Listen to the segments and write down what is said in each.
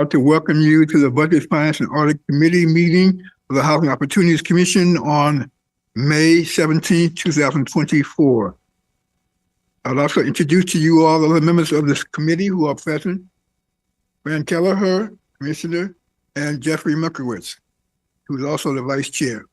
I'd like to welcome you to the Budget, Finance, and Audit Committee meeting of the Housing Opportunities Commission on May 17, 2024. I'd also introduce to you all the members of this committee who are present. Fran Kelleher, Commissioner, and Jeffrey Muckowitz, who's also the Vice Chair.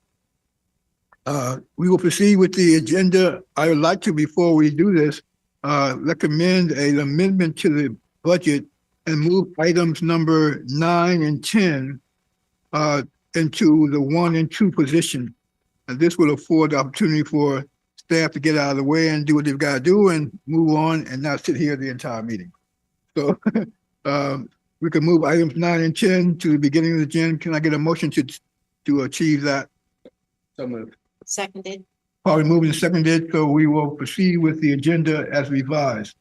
We will proceed with the agenda. I would like to, before we do this, recommend an amendment to the budget and move items number 9 and 10 into the 1 and 2 position. And this will afford the opportunity for staff to get out of the way and do what they've got to do and move on and not sit here the entire meeting. So we can move items 9 and 10 to the beginning of the agenda. Can I get a motion to achieve that? So moved. Seconded. Probably moved and seconded, so we will proceed with the agenda as revised.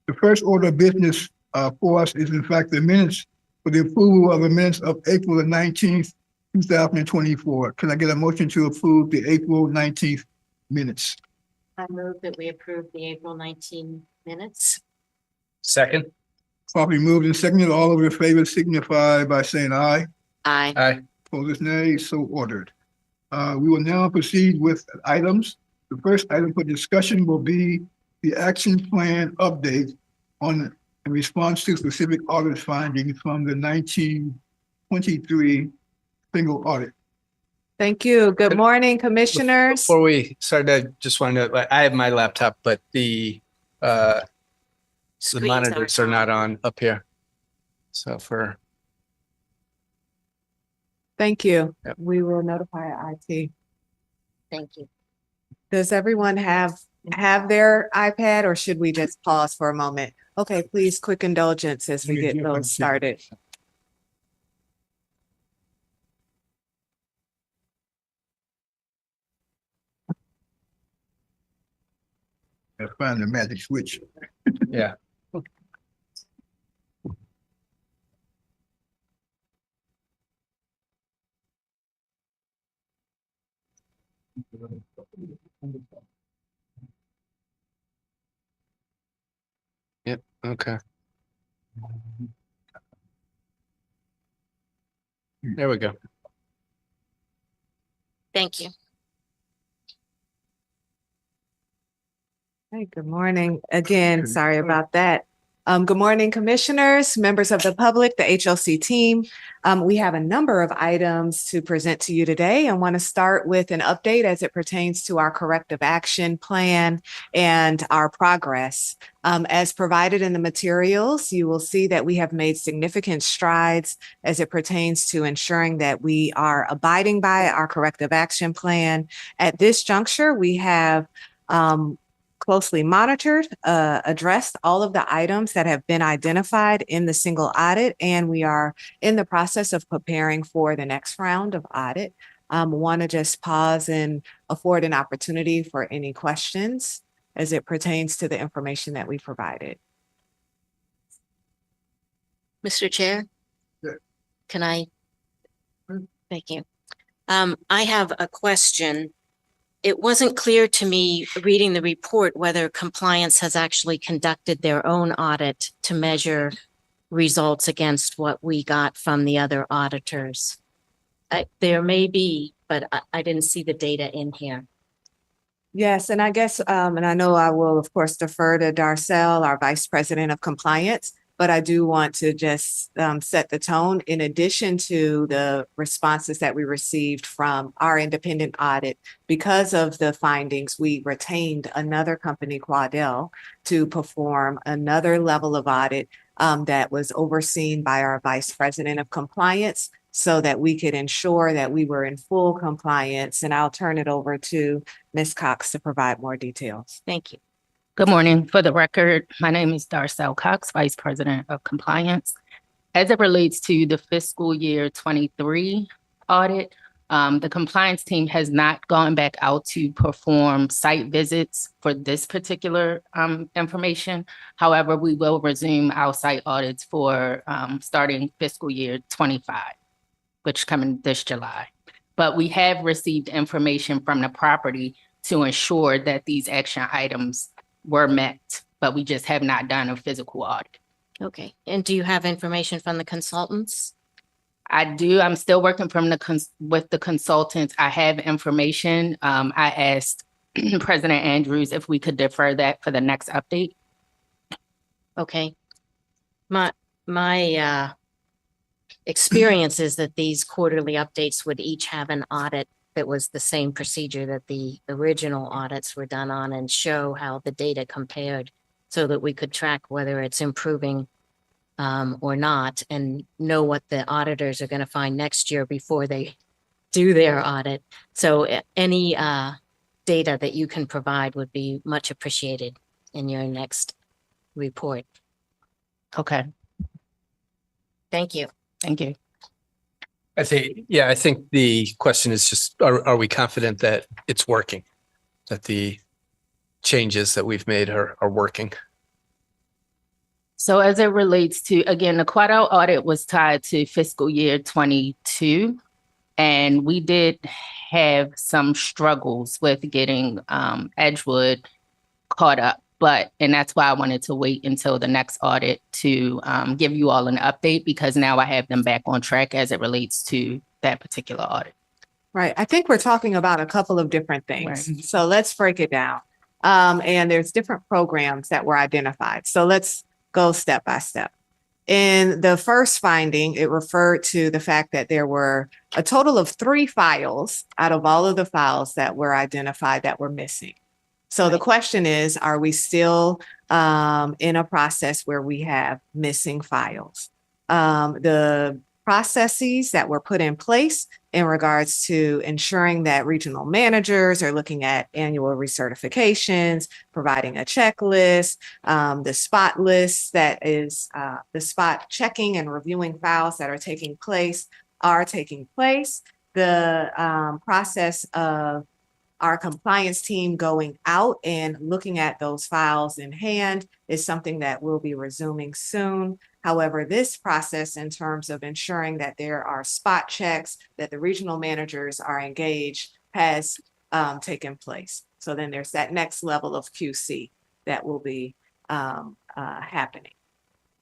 The first order of business for us is in fact the minutes for the approval of the minutes of April the 19th, 2024. Can I get a motion to approve the April 19th minutes? I move that we approve the April 19 minutes. Second. Probably moved and seconded. All of your favor signify by saying aye. Aye. Aye. Opposed, nay. So ordered. We will now proceed with items. The first item for discussion will be the action plan update on in response to specific audit findings from the 1923 single audit. Thank you. Good morning, commissioners. Before we start, I just wanted to, I have my laptop, but the monitors are not on up here. So for. Thank you. Yep. We will notify IT. Thank you. Does everyone have their iPad, or should we just pause for a moment? Okay, please, quick indulgence as we get those started. Let's find the magic switch. Yeah. Yep. Okay. There we go. Thank you. Hey, good morning. Again, sorry about that. Good morning, commissioners, members of the public, the HOC team. We have a number of items to present to you today and want to start with an update as it pertains to our corrective action plan and our progress. As provided in the materials, you will see that we have made significant strides as it pertains to ensuring that we are abiding by our corrective action plan. At this juncture, we have closely monitored, addressed all of the items that have been identified in the single audit, and we are in the process of preparing for the next round of audit. Want to just pause and afford an opportunity for any questions as it pertains to the information that we provided. Mr. Chair? Yeah. Can I? Thank you. I have a question. It wasn't clear to me reading the report whether compliance has actually conducted their own audit to measure results against what we got from the other auditors. There may be, but I didn't see the data in here. Yes, and I guess, and I know I will, of course, defer to Darcel, our Vice President of Compliance, but I do want to just set the tone. In addition to the responses that we received from our independent audit, because of the findings, we retained another company, Quadell, to perform another level of audit that was overseen by our Vice President of Compliance so that we could ensure that we were in full compliance. And I'll turn it over to Ms. Cox to provide more details. Thank you. Good morning. For the record, my name is Darcel Cox, Vice President of Compliance. As it relates to the fiscal year 23 audit, the compliance team has not gone back out to perform site visits for this particular information. However, we will resume our site audits for starting fiscal year 25, which coming this July. But we have received information from the property to ensure that these action items were met, but we just have not done a physical audit. Okay. And do you have information from the consultants? I do. I'm still working from with the consultants. I have information. I asked President Andrews if we could defer that for the next update. Okay. My experience is that these quarterly updates would each have an audit that was the same procedure that the original audits were done on and show how the data compared so that we could track whether it's improving or not and know what the auditors are going to find next year before they do their audit. So any data that you can provide would be much appreciated in your next report. Okay, Thank you. thank you. I think the question is just, are we confident that it's working? That the changes that we've made are working? So as it relates to, again, the quarter audit was tied to fiscal year 22. And we did have some struggles with getting Edgewood caught up. And that's why I wanted to wait until the next audit to give you all an update, because now I have them back on track as it relates to that particular audit. Right. I think we're talking about a couple of different things. Right. So let's break it down. And there's different programs that were identified. So let's go step by step. In the first finding, it referred to the fact that there were a total of 3 files out of all of the files that were identified that were missing. So the question is, are we still in a process where we have missing files? The processes that were put in place in regards to ensuring that regional managers are looking at annual recertifications, providing a checklist, the spot list that is the spot checking and reviewing files that are taking place. The process of our compliance team going out and looking at those files in hand is something that will be resuming soon. However, this process in terms of ensuring that there are spot checks, that the regional managers are engaged, has taken place. So then there's that next level of QC that will be happening.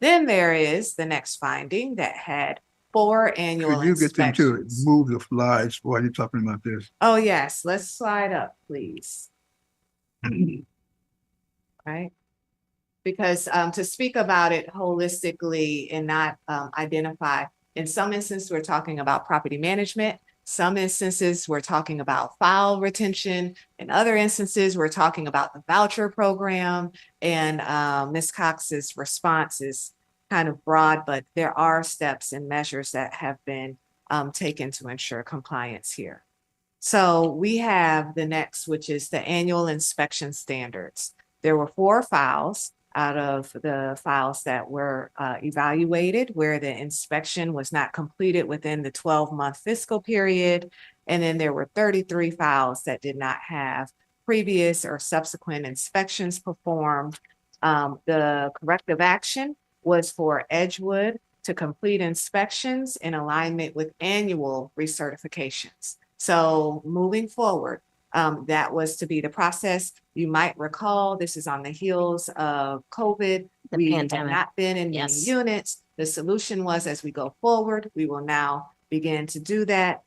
Then there is the next finding that had 4 annual Could you get them to inspections. move the slides while you're talking about this? Oh, yes. Let's slide up, please. Right? Because to speak about it holistically and not identify, in some instances, we're talking about property management. Some instances, we're talking about file retention. In other instances, we're talking about the voucher program. And Ms. Cox's response is kind of broad, but there are steps and measures that have been taken to ensure compliance here. So we have the next, which is the annual inspection standards. There were 4 files out of the files that were evaluated where the inspection was not completed within the 12-month fiscal period. And then there were 33 files that did not have previous or subsequent inspections performed. The corrective action was for Edgewood to complete inspections in alignment with annual recertifications. So moving forward, that was to be the process. You might recall, this is on the heels of COVID. The pandemic. Have not been in many Yes. units. The solution was, as we go forward, we will now begin to do that.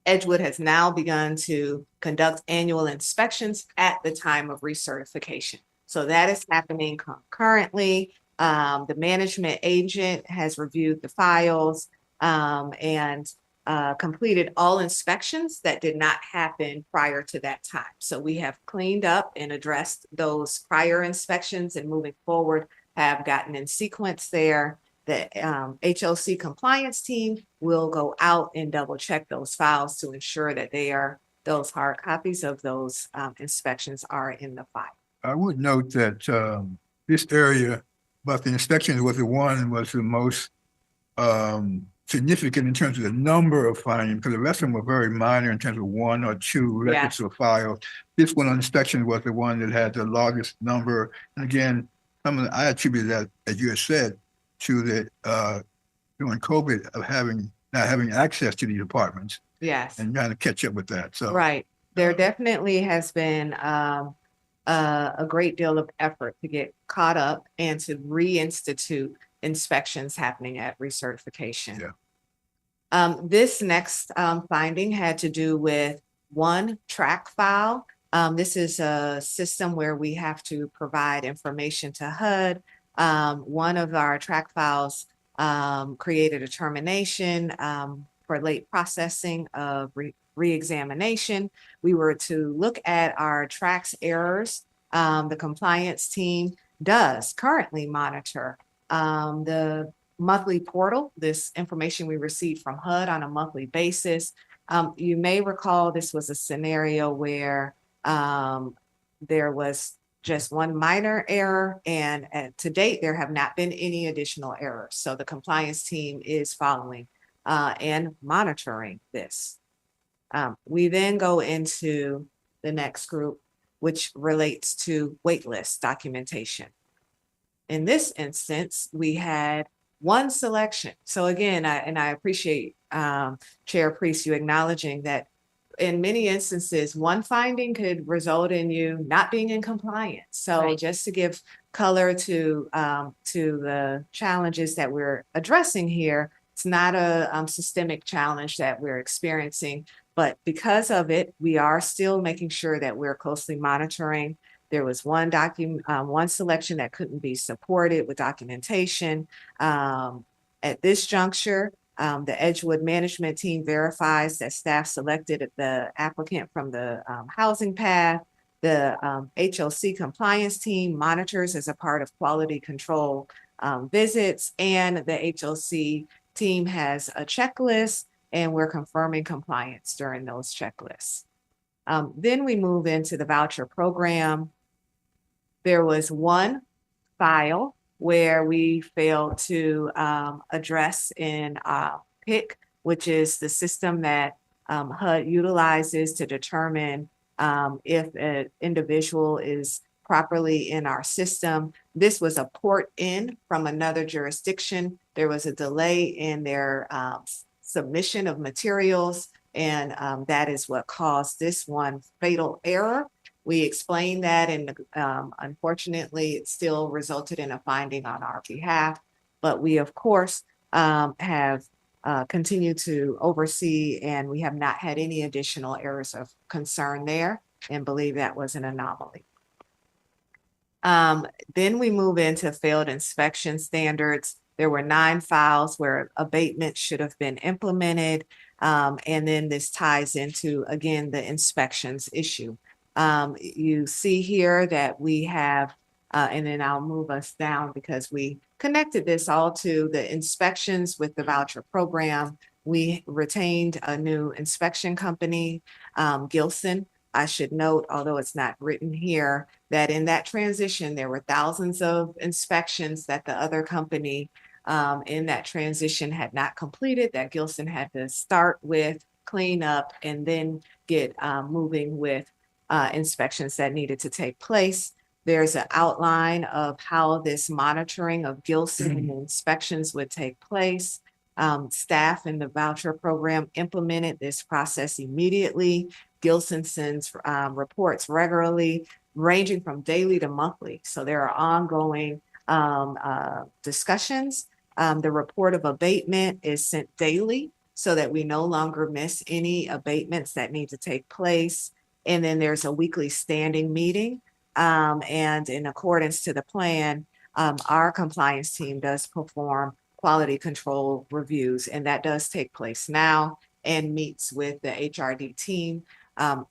Edgewood has now begun to conduct annual inspections at the time of recertification. So that is happening concurrently. The management agent has reviewed the files and completed all inspections that did not happen prior to that time. So we have cleaned up and addressed those prior inspections, and moving forward have gotten in sequence there. The HOC compliance team will go out and double check those files to ensure that those hard copies of those inspections are in the file. I would note that this area about the inspections was the most significant in terms of the number of findings, because the rest of them were very minor in terms of 1 or 2 records or files. This one on inspection was the one that had the largest number. And again, I attribute that, as you had said, to the during COVID of not having access to these apartments. Yes. And trying to catch up with that. So right. There definitely has been a great deal of effort to get caught up and to reinstitute inspections happening at recertification. Yeah. This next finding had to do with one track file. This is a system where we have to provide information to HUD. One of our track files created a termination for late processing of re-examination. We were to look at our tracks errors. The compliance team does currently monitor the monthly portal, this information we receive from HUD on a monthly basis. You may recall this was a scenario where there was just one minor error, and to date, there have not been any additional errors. So the compliance team is following and monitoring this. We then go into the next group, which relates to waitlist documentation. In this instance, we had one selection. So again, I appreciate Chair Priest, you acknowledging that in many instances, one finding could result in you not being in compliance. So Right. just to give color to the challenges that we're addressing here, it's not a systemic challenge that we're experiencing, but because of it, we are still making sure that we're closely monitoring. There was one selection that couldn't be supported with documentation. At this juncture, the Edgewood management team verifies that staff selected the applicant from the housing path. The HOC compliance team monitors as a part of quality control visits, and the HOC team has a checklist, and we're confirming compliance during those checklists. Then we move into the voucher program. There was one file where we failed to address in PIC, which is the system that HUD utilizes to determine if an individual is properly in our system. This was a port in from another jurisdiction. There was a delay in their submission of materials, and that is what caused this one fatal error. We explained that, and unfortunately, it still resulted in a finding on our behalf. But we, of course, have continued to oversee, and we have not had any additional errors of concern there, and believe that was an anomaly. Then we move into failed inspection standards. There were 9 files where abatement should have been implemented. And then this ties into, again, the inspections issue. You see here that we have, and then I'll move us down because we connected this all to the inspections with the voucher program. We retained a new inspection company, Gilson. I should note, although it's not written here, that in that transition, there were thousands of inspections that the other company in that transition had not completed, that Gilson had to start with, clean up, and then get moving with inspections that needed to take place. There's an outline of how this monitoring of Gilson and inspections would take place. Staff in the voucher program implemented this process immediately. Gilson sends reports regularly, ranging from daily to monthly. So there are ongoing discussions. The report of abatement is sent daily so that we no longer miss any abatements that need to take place. And then there's a weekly standing meeting. And in accordance to the plan, our compliance team does perform quality control reviews, and that does take place now and meets with the HRD team.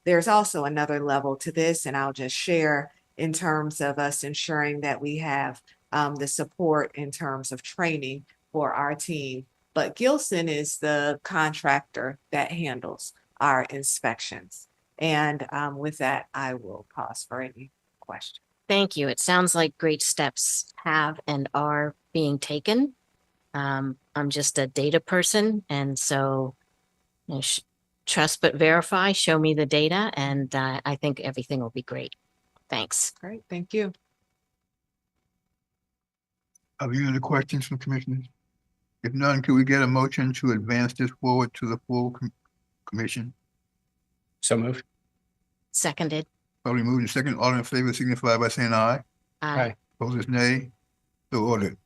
There's also another level to this, and I'll just share in terms of us ensuring that we have the support in terms of training for our team. But Gilson is the contractor that handles our inspections. And with that, I will pause for any questions. Thank you. It sounds like great steps have and are being taken. I'm just a data person, and so you know, trust but verify, show me the data, and I think everything will be great. Thanks. Great, thank you. Are there any other questions from commissioners? If none, could we get a motion to advance this forward to the full commission? So moved. Seconded. Probably moved in second. All in favor signify by saying aye. Aye. Opposed, nay. So ordered.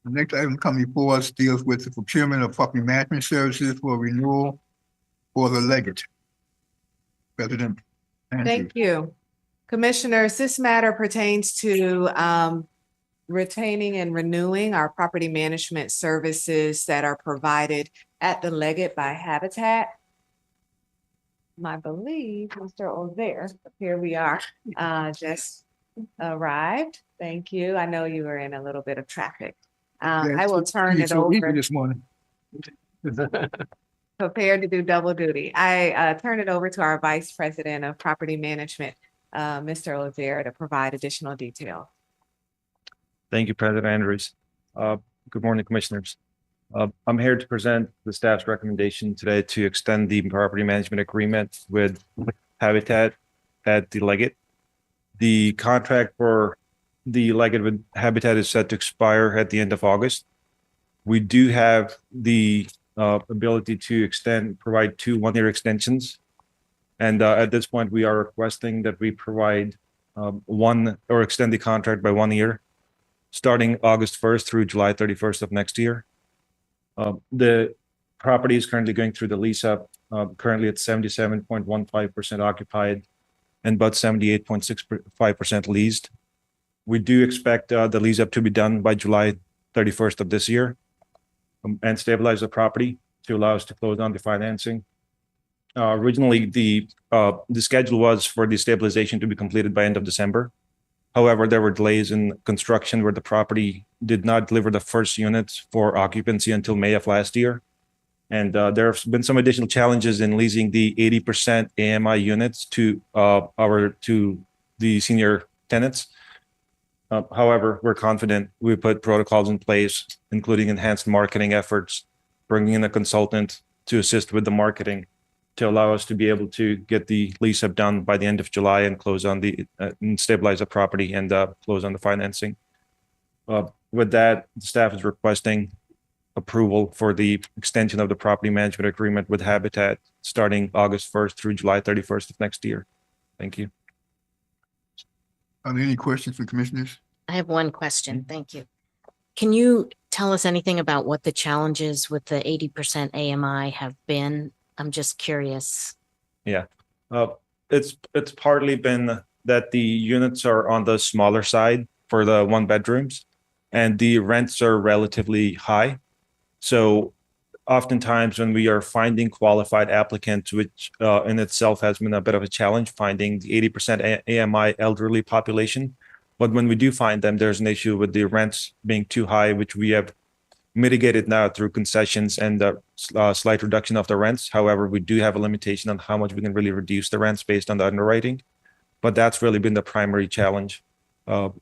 The next item coming before us deals with the procurement of property management services for renewal for the Leggett. President Andrews. Thank you. Commissioners, this matter pertains to retaining and renewing our property management services that are provided at the Leggett by Habitat. I believe Mr. Ozier, here we are, just arrived. Thank you. I know you were in a little bit of traffic. I will turn it So eager over. this morning. Prepared to do double duty. I turn it over to our Vice President of Property Management, Mr. Ozier, to provide additional detail. Thank you, President Andrews. Good morning, Commissioners. I'm here to present the staff's recommendation today to extend the property management agreement with Habitat at the Leggett. The contract for the Leggett with Habitat is set to expire at the end of August. We do have the ability to provide 2 one-year extensions. And at this point, we are requesting that we provide extend the contract by 1 year, starting August 1st through July 31st of next year. The property is currently going through the lease up, currently at 77.15% occupied and about 78.65% leased. We do expect the lease up to be done by July 31st of this year and stabilize the property to allow us to close on the financing. Originally, the schedule was for the stabilization to be completed by end of December. However, there were delays in construction where the property did not deliver the first units for occupancy until May of last year. And there have been some additional challenges in leasing the 80% AMI units to the senior tenants. However, we're confident we put protocols in place, including enhanced marketing efforts, bringing in a consultant to assist with the marketing to allow us to be able to get the lease up done by the end of July and close on and stabilize the property and close on the financing. With that, the staff is requesting approval for the extension of the property management agreement with Habitat starting August 1st through July 31st of next year. Thank you. Are there any questions for commissioners? I have one question. Thank you. Can you tell us anything about what the challenges with the 80% AMI have been? I'm just curious. Yeah, it's partly been that the units are on the smaller side for the 1 bedrooms and the rents are relatively high. So oftentimes when we are finding qualified applicants, which in itself has been a bit of a challenge, finding the 80% AMI elderly population. But when we do find them, there's an issue with the rents being too high, which we have mitigated now through concessions and slight reduction of the rents. However, we do have a limitation on how much we can really reduce the rents based on the underwriting. But that's really been the primary challenge.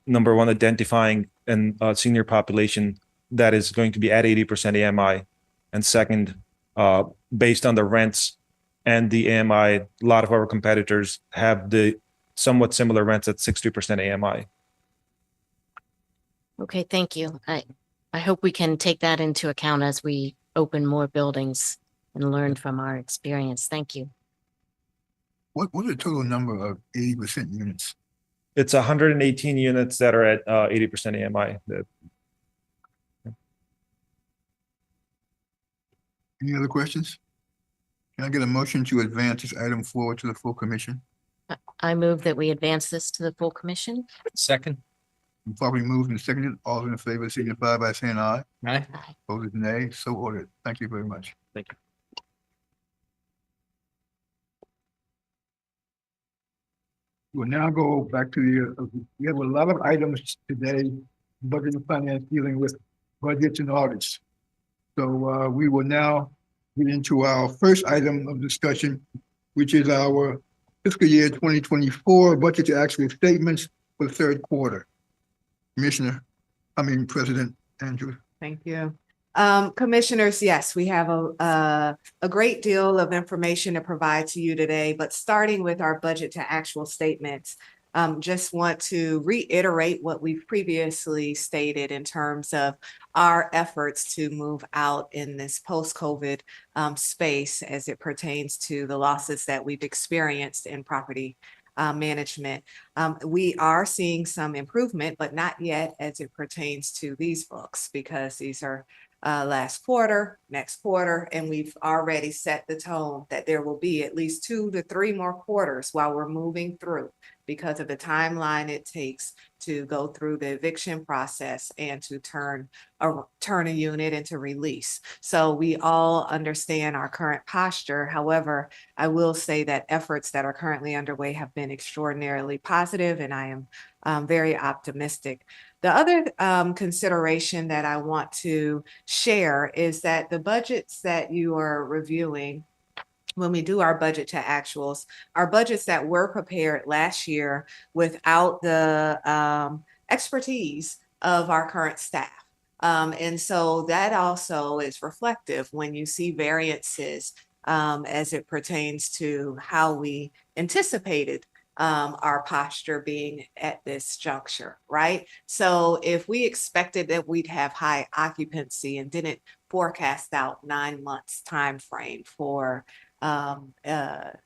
Number one, identifying a senior population that is going to be at 80% AMI. And second, based on the rents and the AMI, a lot of our competitors have the somewhat similar rents at 60% AMI. Okay, thank you. I hope we can take that into account as we open more buildings and learn from our experience. Thank you. What is the total number of 80% units? It's 118 units that are at 80% AMI. Any other questions? Can I get a motion to advance this item forward to the full commission? I move that we advance this to the full commission. Second. Probably moved and seconded. All in favor signify by saying aye. Aye. Opposed, nay. So ordered. Thank you very much. Thank you. We'll now go back to we have a lot of items today, budget and finance dealing with budgets and audits. So we will now get into our first item of discussion, which is our fiscal year 2024 budget to actual statements for the 3rd quarter. President Andrews. Thank you. Commissioners, yes, we have a great deal of information to provide to you today, but starting with our budget to actual statements, just want to reiterate what we've previously stated in terms of our efforts to move out in this post-COVID space as it pertains to the losses that we've experienced in property management. We are seeing some improvement, but not yet as it pertains to these books, because these are last quarter, next quarter, and we've already set the tone that there will be at least 2 to 3 more quarters while we're moving through, because of the timeline it takes to go through the eviction process and to turn a unit into release. So we all understand our current posture. However, I will say that efforts that are currently underway have been extraordinarily positive, and I am very optimistic. The other consideration that I want to share is that the budgets that you are reviewing, when we do our budget to actuals, are budgets that were prepared last year without the expertise of our current staff. And so that also is reflective when you see variances as it pertains to how we anticipated our posture being at this juncture, right? So if we expected that we'd have high occupancy and didn't forecast out 9 months time frame for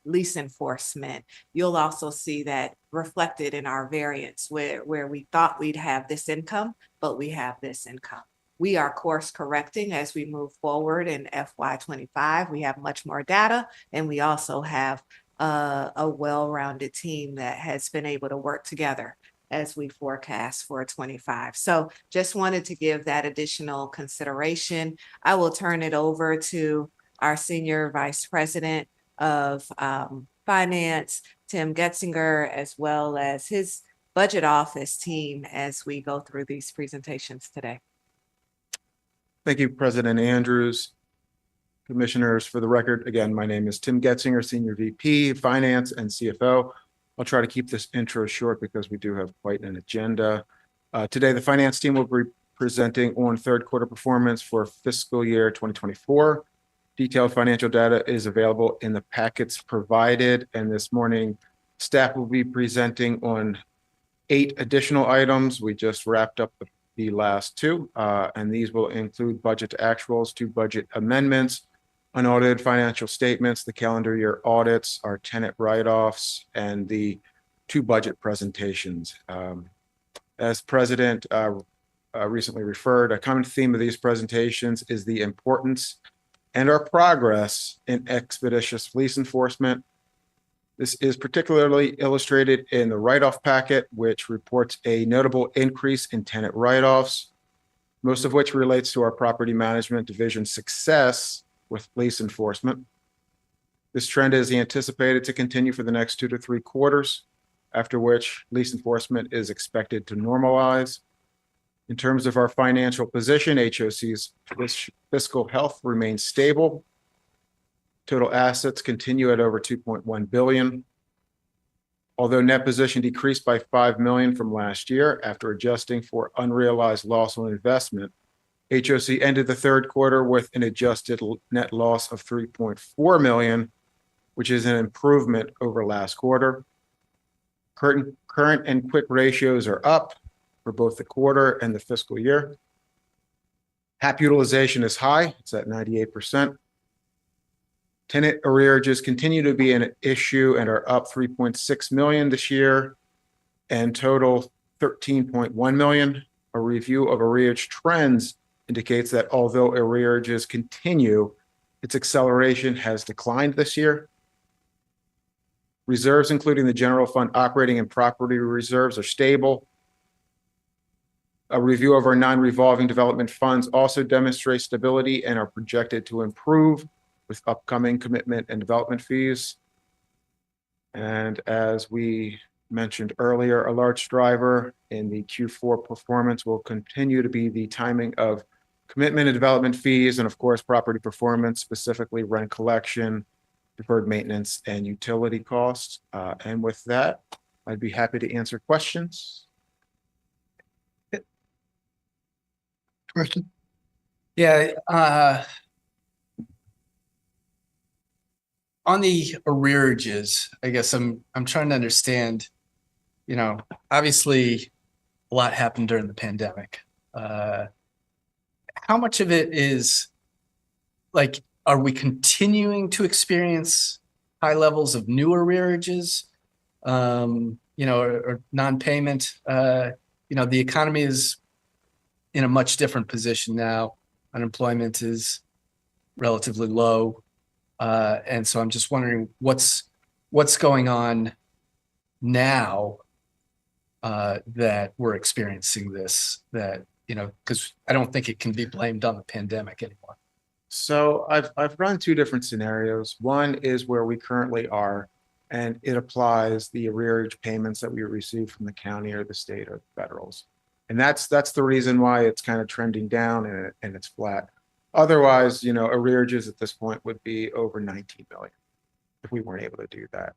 lease enforcement, you'll also see that reflected in our variance where we thought we'd have this income, but we have this income. We are course correcting as we move forward in FY25. We have much more data, and we also have a well-rounded team that has been able to work together as we forecast for 25. So just wanted to give that additional consideration. I will turn it over to our Senior Vice President of Finance, Tim Getzinger, as well as his budget office team as we go through these presentations today. Thank you, President Andrews. Commissioners, for the record, again, my name is Tim Getzinger, Senior VP, Finance and CFO. I'll try to keep this intro short because we do have quite an agenda. Today, the finance team will be presenting on third quarter performance for fiscal year 2024. Detailed financial data is available in the packets provided, and this morning, staff will be presenting on 8 additional items. We just wrapped up the last 2, and these will include budget to actuals, 2 budget amendments, unaudited financial statements, the calendar year audits, our tenant write-offs, and the 2 budget presentations. As President recently referred, a common theme of these presentations is the importance and our progress in expeditious lease enforcement. This is particularly illustrated in the write-off packet, which reports a notable increase in tenant write-offs, most of which relates to our property management division's success with lease enforcement. This trend is anticipated to continue for the next 2 to 3 quarters, after which lease enforcement is expected to normalize. In terms of our financial position, HOC's fiscal health remains stable. Total assets continue at over $2.1 billion. Although net position decreased by $5 million from last year after adjusting for unrealized loss on investment, HOC ended the third quarter with an adjusted net loss of $3.4 million, which is an improvement over last quarter. Current and quick ratios are up for both the quarter and the fiscal year. HAP utilization is high. It's at 98%. Tenant arrearages continue to be an issue and are up $3.6 million this year and total $13.1 million. A review of arrearage trends indicates that although arrearages continue, its acceleration has declined this year. Reserves, including the general fund operating and property reserves, are stable. A review of our non-revolving development funds also demonstrates stability and are projected to improve with upcoming commitment and development fees. And as we mentioned earlier, a large driver in the Q4 performance will continue to be the timing of commitment and development fees, and of course, property performance, specifically rent collection, deferred maintenance, and utility costs. And with that, I'd be happy to answer questions. Question? Yeah, on the arrearages, I guess I'm trying to understand, obviously a lot happened during the pandemic. How much of it is like, are we continuing to experience high levels of new arrearages? or non-payment. The economy is in a much different position now. Unemployment is relatively low. And so I'm just wondering what's going on now that we're experiencing this, because I don't think it can be blamed on the pandemic anymore. So I've run two different scenarios. One is where we currently are, and it applies the arrearage payments that we receive from the county or the state or the federals. And that's the reason why it's kind of trending down and it's flat. Otherwise, arrearages at this point would be over 19 million if we weren't able to do that.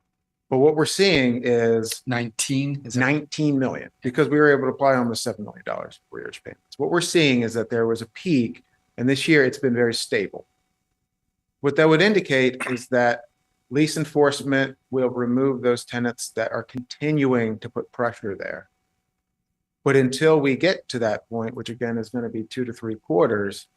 But what we're seeing is 19 is 19 million because we were able to apply almost $7 million arrearage payments. What we're seeing is that there was a peak, and this year it's been very stable. What that would indicate is that lease enforcement will remove those tenants that are continuing to put pressure there. But until we get to that point, which again is going to be 2 to 3 quarters,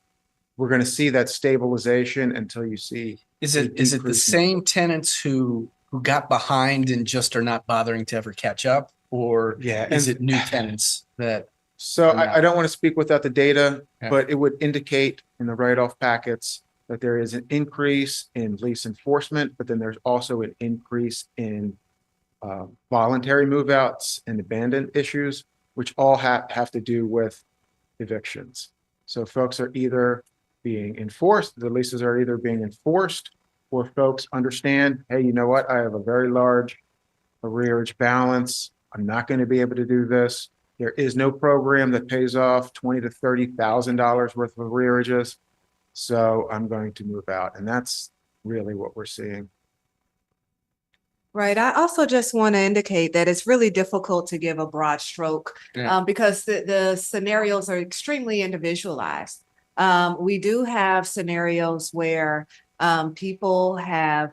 we're going to see that stabilization until you see. Is it the same tenants who got behind and just are not bothering to ever catch up, or is it new tenants that? So I don't want to speak without the data, Yeah. but it would indicate in the write-off packets that there is an increase in lease enforcement, but then there's also an increase in voluntary move-outs and abandoned issues, which all have to do with evictions. So folks are either being enforced, the leases are either being enforced, or folks understand, hey, you know what? I have a very large arrearage balance. I'm not going to be able to do this. There is no program that pays off $20,000 to $30,000 worth of arrearages. So I'm going to move out. And that's really what we're seeing. Right. I also just want to indicate that it's really difficult to give a broad stroke because the scenarios are extremely individualized. We do have scenarios where people have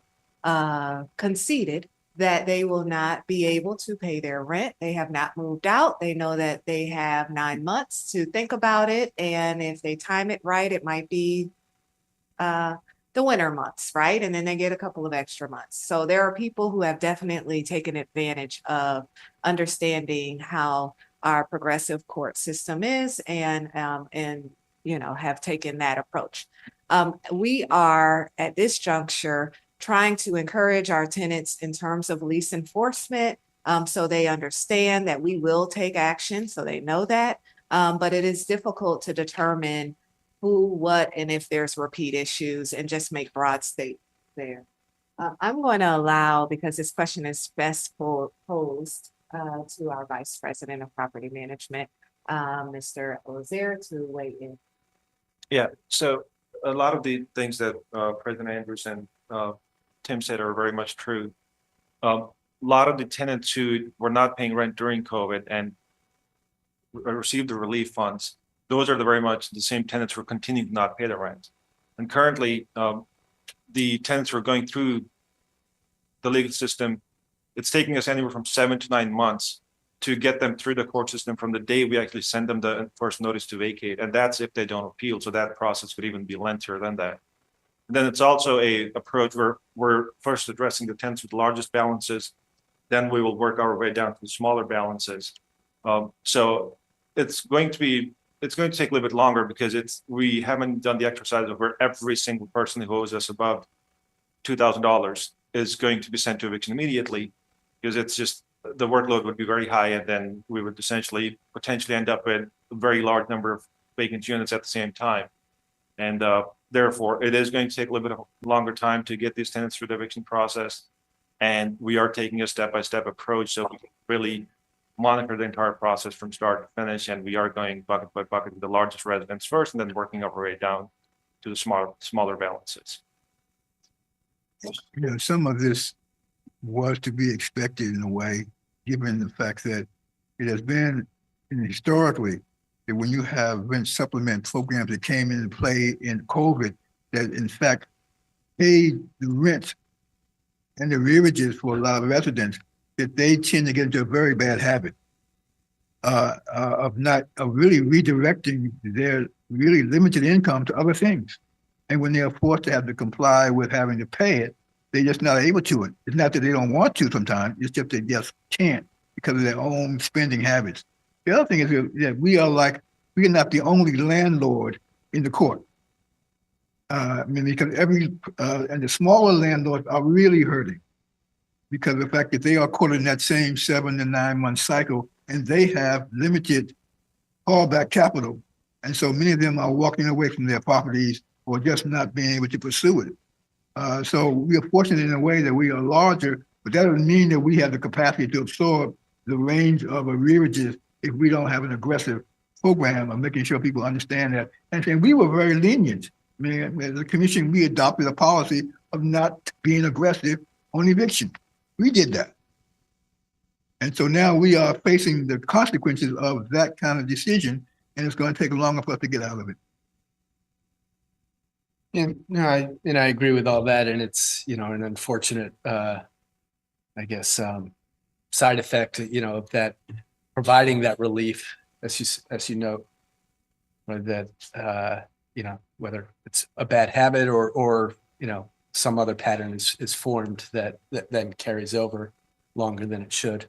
conceded that they will not be able to pay their rent. They have not moved out. They know that they have 9 months to think about it. And if they time it right, it might be the winter months, right? And then they get a couple of extra months. So there are people who have definitely taken advantage of understanding how our progressive court system is and have taken that approach. We are at this juncture trying to encourage our tenants in terms of lease enforcement, so they understand that we will take action, so they know that. But it is difficult to determine who, what, and if there's repeat issues and just make broad statements there. I'm going to allow, because this question is best posed to our Vice President of Property Management, Mr. Ozier, to weigh in. Yeah, so a lot of the things that President Andrews and Tim said are very much true. A lot of the tenants who were not paying rent during COVID and received the relief funds, those are very much the same tenants who are continuing to not pay the rent. And currently, the tenants who are going through the legal system, it's taking us anywhere from 7 to 9 months to get them through the court system from the day we actually send them the first notice to vacate. And that's if they don't appeal. So that process could even be lengthier than that. And then it's also a approach where we're first addressing the tenants with the largest balances, then we will work our way down to the smaller balances. So it's going to take a little bit longer because we haven't done the exercise of where every single person who owes us above $2,000 is going to be sent to eviction immediately, because it's just the workload would be very high, and then we would essentially potentially end up with a very large number of vacant units at the same time. And therefore, it is going to take a little bit of longer time to get these tenants through the eviction process. And we are taking a step-by-step approach so we can really monitor the entire process from start to finish. And we are going bucket by bucket to the largest residents first, and then working our way down to the smaller balances. Some of this was to be expected in a way, given the fact that it has been historically that when you have rent supplement programs that came into play in COVID, that in fact paid the rent and the arrearages for a lot of residents, that they tend to get into a very bad habit of really redirecting their really limited income to other things. And when they're forced to have to comply with having to pay it, They're just not able to it. It's not that they don't want to sometimes, it's just they just can't because of their own spending habits. The other thing is that we are not the only landlord in the court. I mean, because and the smaller landlords are really hurting because of the fact that they are caught in that same 7 to 9 month cycle and they have limited fallback capital. And so many of them are walking away from their properties or just not being able to pursue it. So we are fortunate in a way that we are larger, but that doesn't mean that we have the capacity to absorb the range of arrearages if we don't have an aggressive program of making sure people understand that. And we were very lenient. I mean, as a commission, we adopted a policy of not being aggressive on eviction. We did that. And so now we are facing the consequences of that kind of decision, and it's going to take longer for us to get out of it. And no, I agree with all that, and it's, you know, an unfortunate, I guess, side effect, you know, of that providing that relief, as you note, or that you know, whether it's a bad habit or you know, some other pattern is formed that then carries over longer than it should.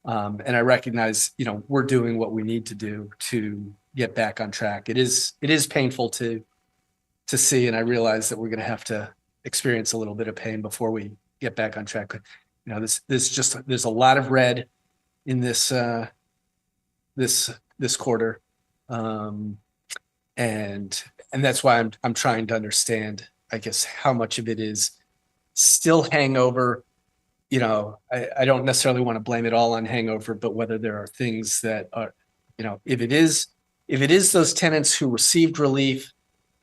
And I recognize, you know, we're doing what we need to do to get back on track. It is painful to see, and I realize that we're going to have to experience a little bit of pain before we get back on track. But, you know, there's a lot of red in this this quarter, and that's why I'm trying to understand, I guess, how much of it is still hangover. You know, I don't necessarily want to blame it all on hangover, but whether there are things that are, you know, if it is those tenants who received relief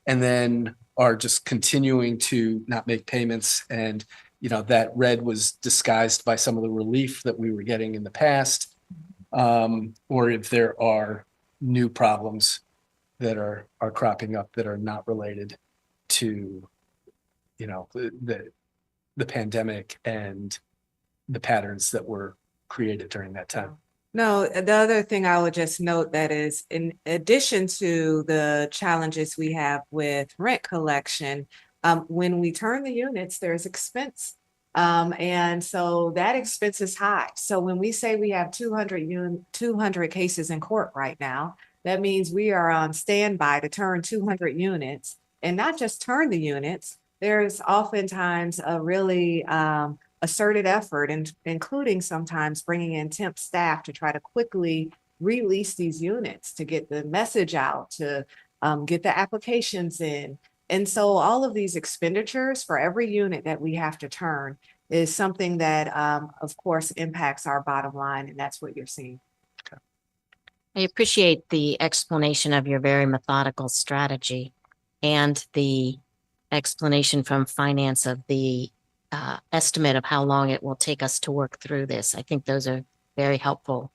and then are just continuing to not make payments, and, you know, that red was disguised by some of the relief that we were getting in the past, or if there are new problems that are cropping up that are not related to, you know, the pandemic and the patterns that were created during that time. No, the other thing I would just note that is, in addition to the challenges we have with rent collection, when we turn the units, there's expense. And so that expense is high. So when we say we have 200 cases in court right now, that means we are on standby to turn 200 units, and not just turn the units. There's oftentimes a really asserted effort, and including sometimes bringing in temp staff to try to quickly release these units, to get the message out, to get the applications in. And so all of these expenditures for every unit that we have to turn is something that, of course, impacts our bottom line, and that's what you're seeing. I appreciate the explanation of your very methodical strategy and the explanation from finance of the estimate of how long it will take us to work through this. I think those are very helpful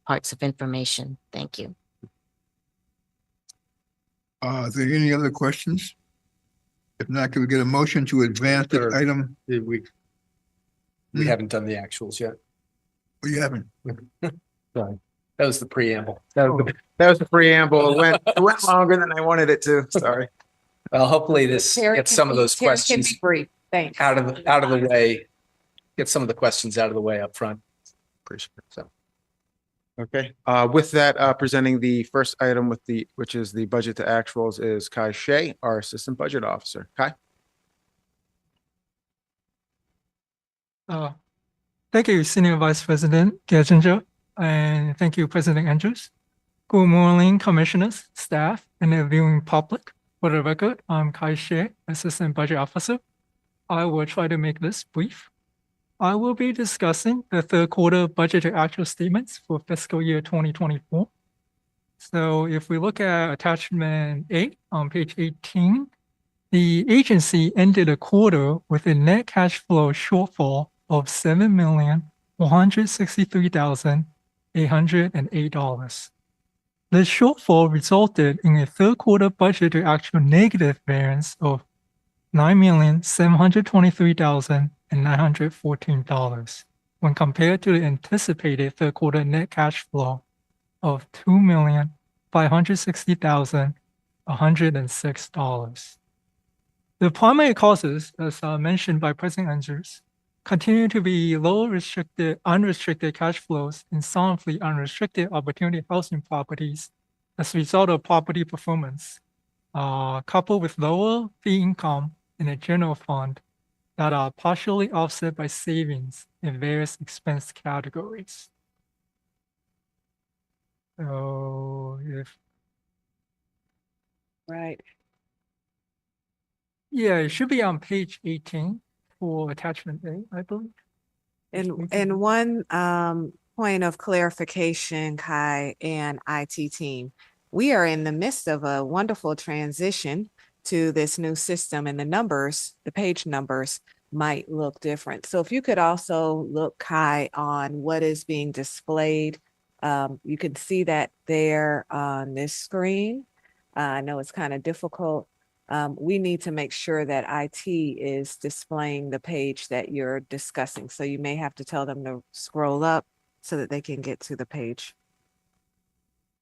parts of information. Thank you. Are there any other questions? If not, can we get a motion to advance the Sure. item? We haven't done the actuals yet. Oh, you haven't? Sorry. That was the preamble. That was the preamble. It went longer than I wanted it to. Sorry. Well, hopefully this Chair gets can some of be- those Chair can questions be brief. Thanks. out of the way. Get some of the questions out of the way up front. Appreciate it. So. Okay, with that, presenting the first item which is the budget to actuals, is Kai Shea, our Assistant Budget Officer. Kai? Thank you, Senior Vice President Gettinger, and thank you, President Andrews. Good morning, Commissioners, staff, and the viewing public. For the record, I'm Kai Shea, Assistant Budget Officer. I will try to make this brief. I will be discussing the third quarter budget to actual statements for fiscal year 2024. So if we look at attachment 8 on page 18, the agency ended a quarter with a net cash flow shortfall of $7,163,808. This shortfall resulted in a third quarter budget to actual negative variance of $9,723,914 when compared to the anticipated third quarter net cash flow of $2,560,106. The primary causes, as mentioned by President Andrews, continue to be low unrestricted cash flows in some of the unrestricted opportunity housing properties as a result of property performance, coupled with lower fee income in the general fund that are partially offset by savings in various expense categories. So Right. yeah, it should be on page 18 for attachment A, I believe. And one point of clarification, Kai and IT team, we are in the midst of a wonderful transition to this new system, and the numbers, the page numbers might look different. So if you could also look, Kai, on what is being displayed. You can see that there on this screen. I know it's kind of difficult. We need to make sure that IT is displaying the page that you're discussing. So you may have to tell them to scroll up so that they can get to the page.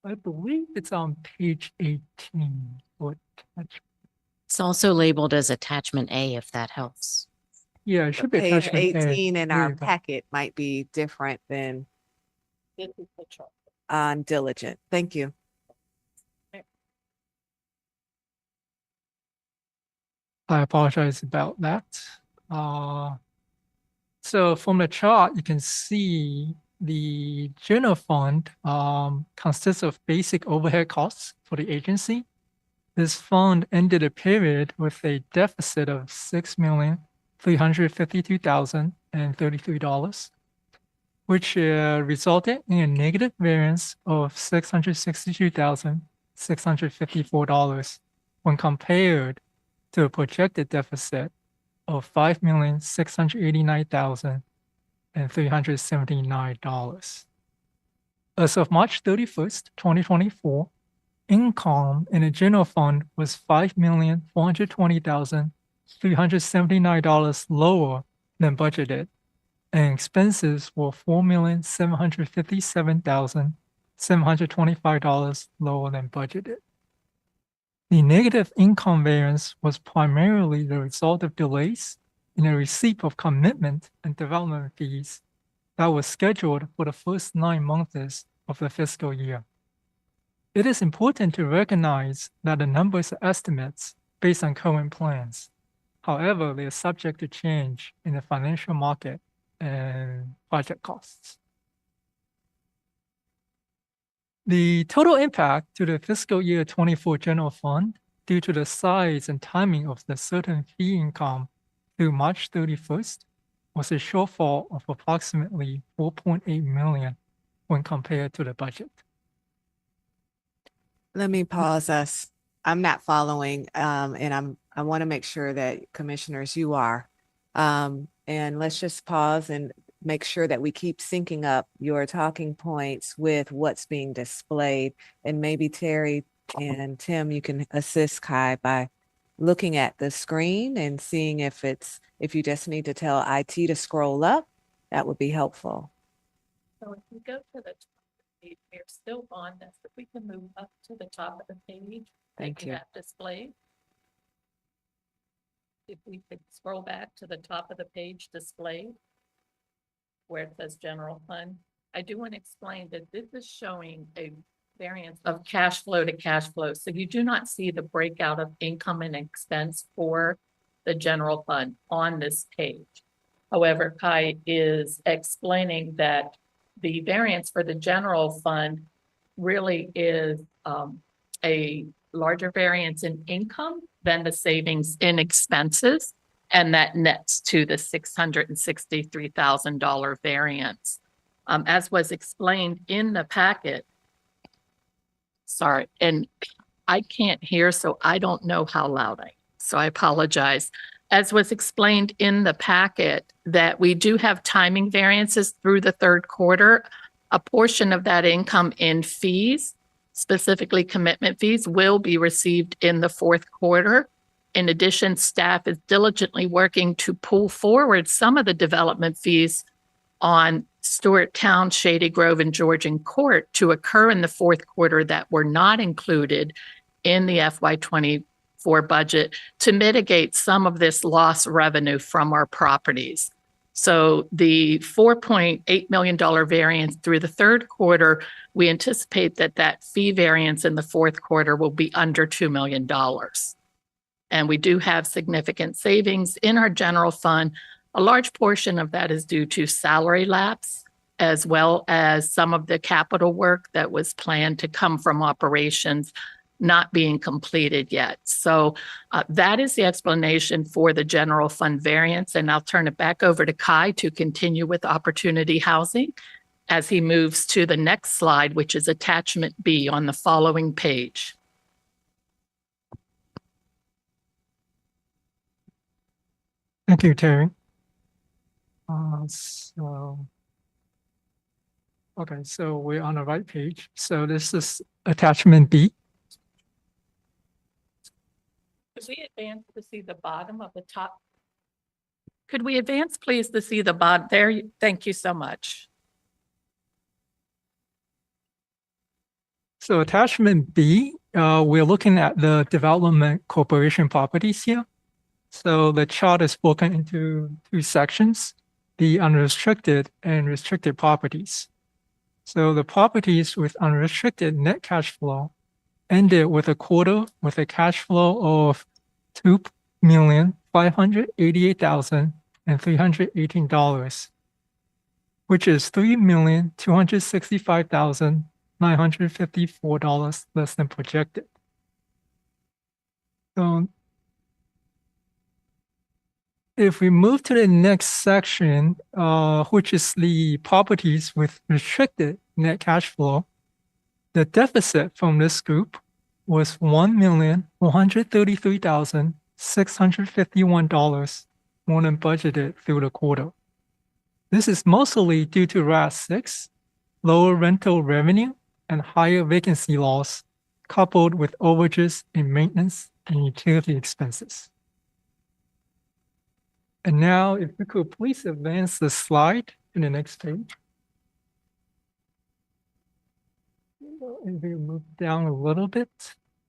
I believe it's on page 18 for attachment. It's also labeled as attachment A, if that helps. Yeah, it should be Page attachment A. 18 in There our you go. packet might be different than on diligent. Thank you. I apologize about that. So from the chart, you can see the general fund consists of basic overhead costs for the agency. This fund ended a period with a deficit of $6,352,033, which resulted in a negative variance of $662,654 when compared to a projected deficit of $5,689,379. As of March 31st, 2024, income in the general fund was $5,420,379 lower than budgeted, and expenses were $4,757,725 lower than budgeted. The negative income variance was primarily the result of delays in the receipt of commitment and development fees that were scheduled for the first 9 months of the fiscal year. It is important to recognize that the numbers are estimates based on current plans. However, they are subject to change in the financial market and project costs. The total impact to the fiscal year 24 general fund due to the size and timing of the certain fee income through March 31st was a shortfall of approximately $4.8 million when compared to the budget. Let me pause us. I'm not following, and I want to make sure that commissioners, you are. And let's just pause and make sure that we keep syncing up your talking points with what's being displayed. And maybe Terry and Tim, you can assist Kai by looking at the screen and seeing if you just need to tell IT to scroll up, that would be helpful. So if we go to the top of the page, we're still on this, but we can move up to the top of the page. Thank you. That display. If we could scroll back to the top of the page display, where it says general fund. I do want to explain that this is showing a variance of cash flow to cash flow. So you do not see the breakout of income and expense for the general fund on this page. However, Kai is explaining that the variance for the general fund really is a larger variance in income than the savings in expenses. And that nets to the $663,000 variance. As was explained in the packet, sorry, and I can't hear, so I don't know how loud I am, so I apologize. As was explained in the packet, that we do have timing variances through the third quarter. A portion of that income in fees, specifically commitment fees, will be received in the fourth quarter. In addition, staff is diligently working to pull forward some of the development fees on Stewart Town, Shady Grove, and Georgian Court to occur in the fourth quarter that were not included in the FY24 for budget to mitigate some of this lost revenue from our properties. So the $4.8 million variance through the third quarter, we anticipate that fee variance in the fourth quarter will be under $2 million. And we do have significant savings in our general fund. A large portion of that is due to salary lapse, as well as some of the capital work that was planned to come from operations not being completed yet. So that is the explanation for the general fund variance. And I'll turn it back over to Kai to continue with opportunity housing as he moves to the next slide, which is attachment B on the following page. Thank you, Terry. Okay, so we're on the right page. So this is attachment B. Could we advance to see the bottom of the top? Could we advance, please, to see the bottom there? Thank you so much. So attachment B, we're looking at the development corporation properties here. So the chart is broken into two sections, the unrestricted and restricted properties. So the properties with unrestricted net cash flow ended with a quarter with a cash flow of $2,588,318, which is $3,265,954 less than projected. So if we move to the next section, which is the properties with restricted net cash flow, the deficit from this group was $1,133,651 more than budgeted through the quarter. This is mostly due to RAS-6, lower rental revenue, and higher vacancy loss, coupled with overages in maintenance and utility expenses. And now, if we could please advance the slide to the next page. If we move down a little bit.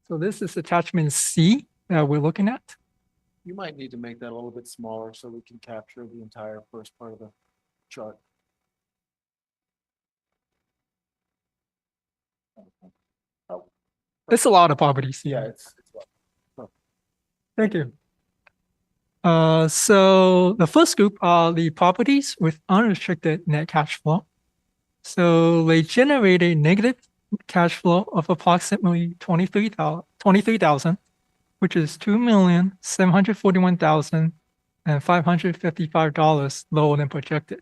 So this is attachment C that we're looking at. You might need to make that a little bit smaller so we can capture the entire first part of the chart. It's a lot of properties. Yeah, it's Thank you. So the first group are the properties with unrestricted net cash flow. So they generated negative cash flow of approximately $23,000, which is $2,741,555 lower than projected.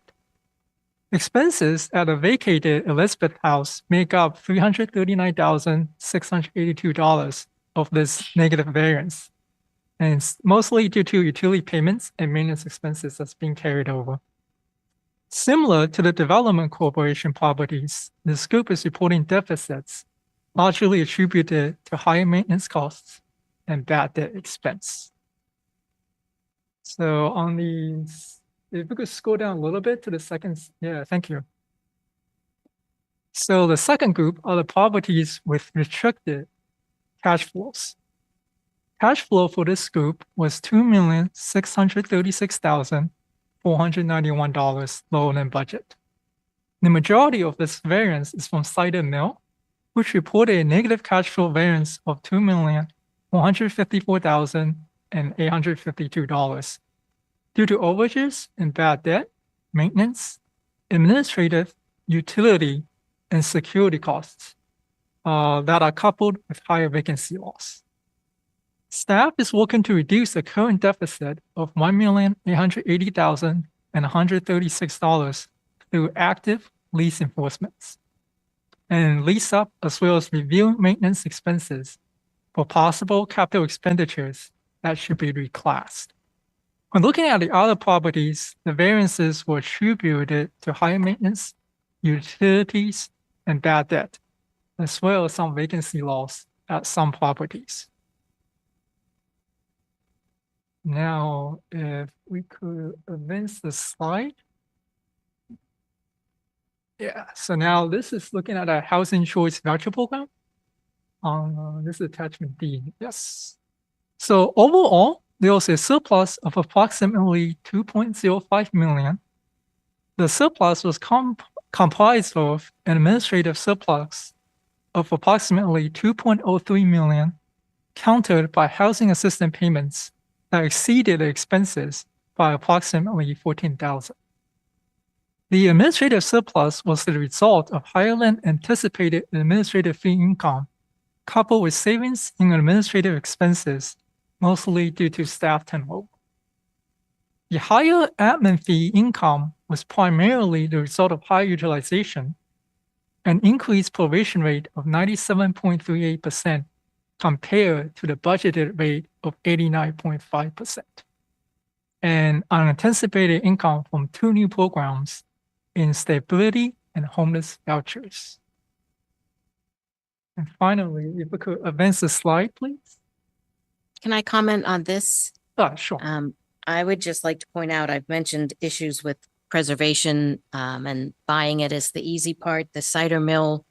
Expenses at a vacated Elizabeth House make up $339,682 of this negative variance. And it's mostly due to utility payments and maintenance expenses that's being carried over. Similar to the development corporation properties, this group is reporting deficits largely attributed to higher maintenance costs and bad debt expense. So on the, if we could scroll down a little bit to the second, yeah, thank you. So the second group are the properties with restricted cash flows. Cash flow for this group was $2,636,491 lower than budget. The majority of this variance is from Cider Mill, which reported a negative cash flow variance of $2,154,852 due to overages and bad debt, maintenance, administrative, utility, and security costs that are coupled with higher vacancy loss. Staff is working to reduce the current deficit of $1,880,136 through active lease enforcements and lease up, as well as review maintenance expenses for possible capital expenditures that should be reclassed. When looking at the other properties, the variances were attributed to higher maintenance, utilities, and bad debt, as well as some vacancy loss at some properties. Now, if we could advance the slide. Yeah, so now this is looking at a housing choice voucher program. This is attachment D, yes. So overall, there was a surplus of approximately 2.05 million. The surplus was comprised of an administrative surplus of approximately 2.03 million, countered by housing assistance payments that exceeded the expenses by approximately 14,000. The administrative surplus was the result of higher than anticipated administrative fee income, coupled with savings in administrative expenses, mostly due to staff turnover. The higher admin fee income was primarily the result of high utilization, an increased probation rate of 97.38% compared to the budgeted rate of 89.5%, and unanticipated income from 2 new programs in stability and homeless vouchers. And finally, if we could advance the slide, please. Can I comment on this? Sure. I would just like to point out, I've mentioned issues with preservation, and buying it is the easy part. The cider mill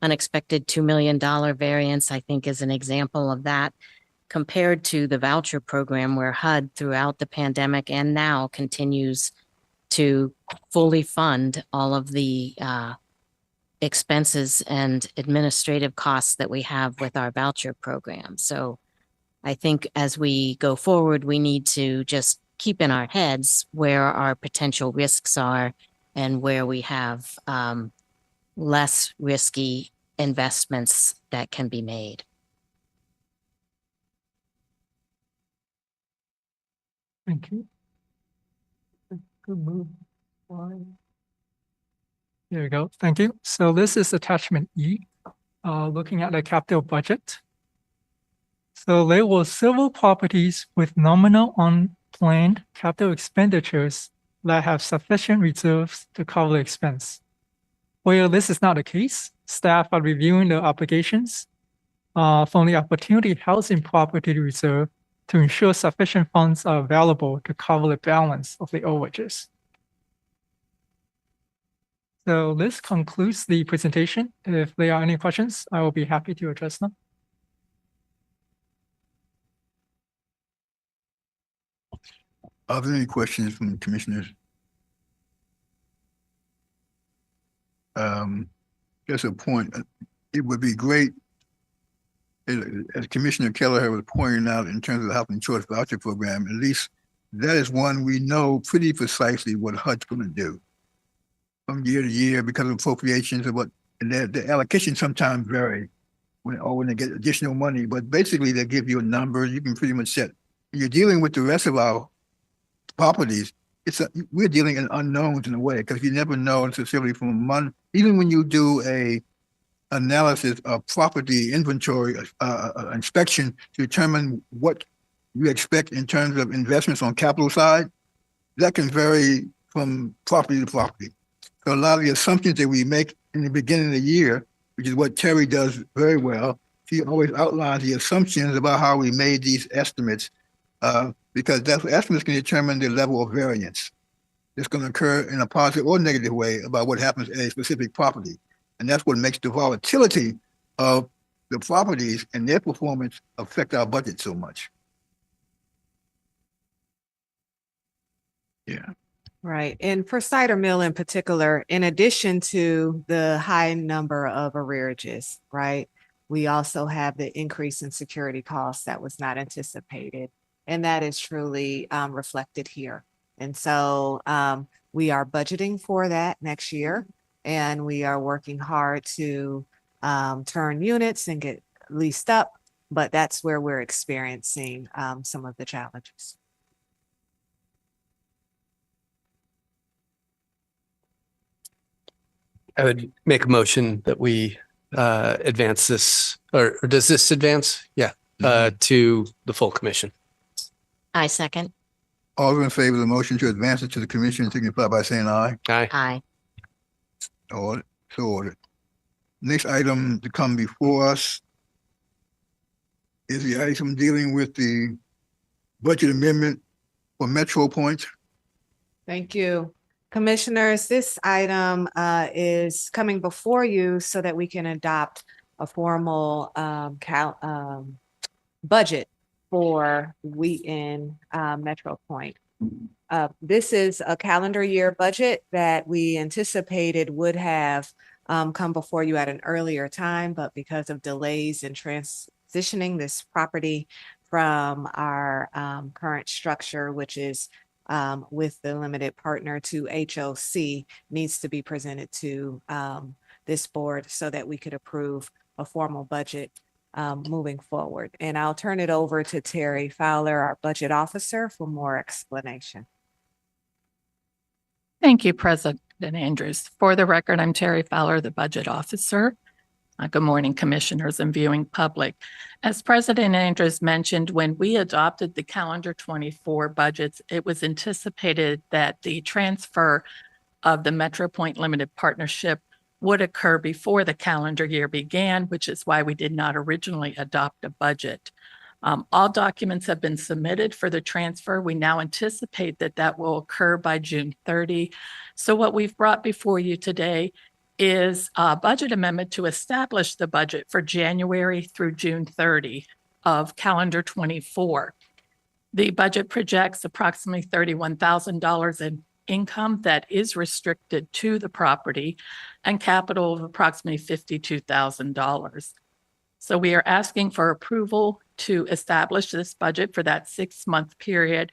unexpected $2 million variance, I think, is an example of that, compared to the voucher program where HUD throughout the pandemic and now continues to fully fund all of the expenses and administrative costs that we have with our voucher program. So I think as we go forward, we need to just keep in our heads where our potential risks are and where we have less risky investments that can be made. Thank you. Good move. There we go. Thank you. So this is attachment E, looking at the capital budget. So there were several properties with nominal unplanned capital expenditures that have sufficient reserves to cover the expense. Where this is not the case, staff are reviewing the obligations from the Opportunity Housing Property Reserve to ensure sufficient funds are available to cover the balance of the overages. So this concludes the presentation. If there are any questions, I will be happy to address them. Are there any questions from the commissioners? Just a point, it would be great, as Commissioner Kelleher was pointing out in terms of the Housing Choice Voucher Program, at least that is one we know pretty precisely what HUD's going to do from year to year because of appropriations of what, and the allocation sometimes vary when they get additional money, but basically they give you a number, you can pretty much set. You're dealing with the rest of our properties, we're dealing in unknowns in a way, because you never know necessarily from a month, even when you do a analysis of property inventory inspection to determine what you expect in terms of investments on capital side, that can vary from property to property. So a lot of the assumptions that we make in the beginning of the year, which is what Terry does very well, she always outlines the assumptions about how we made these estimates, because that estimates can determine the level of variance that's going to occur in a positive or negative way about what happens in a specific property. And that's what makes the volatility of the properties and their performance affect our budget so much. Yeah. Right. And for cider mill in particular, in addition to the high number of arrearages, right, we also have the increase in security costs that was not anticipated. And that is truly reflected here. And so we are budgeting for that next year, and we are working hard to turn units and get leased up, but that's where we're experiencing some of the challenges. I would make a motion that we advance this, or does this advance? Yeah, to the full commission. I second. All those in favor of the motion to advance it to the commission signify by saying aye. Aye. Aye. Ordered. So ordered. Next item to come before us is the item dealing with the budget amendment for Metro Point. Thank you. Commissioners, this item is coming before you so that we can adopt a formal budget for Wheaton Metro Point. This is a calendar year budget that we anticipated would have come before you at an earlier time, but because of delays in transitioning this property from our current structure, which is with the limited partner to HOC, needs to be presented to this board so that we could approve a formal budget moving forward. And I'll turn it over to Terry Fowler, our budget officer, for more explanation. Thank you, President Andrews. For the record, I'm Terry Fowler, the Budget Officer. Good morning, Commissioners and viewing public. As President Andrews mentioned, when we adopted the calendar 24 budgets, it was anticipated that the transfer of the Metro Point Limited Partnership would occur before the calendar year began, which is why we did not originally adopt a budget. All documents have been submitted for the transfer. We now anticipate that that will occur by June 30. So what we've brought before you today is a budget amendment to establish the budget for January through June 30 of calendar 24. The budget projects approximately $31,000 in income that is restricted to the property and capital of approximately $52,000. So we are asking for approval to establish this budget for that 6-month period.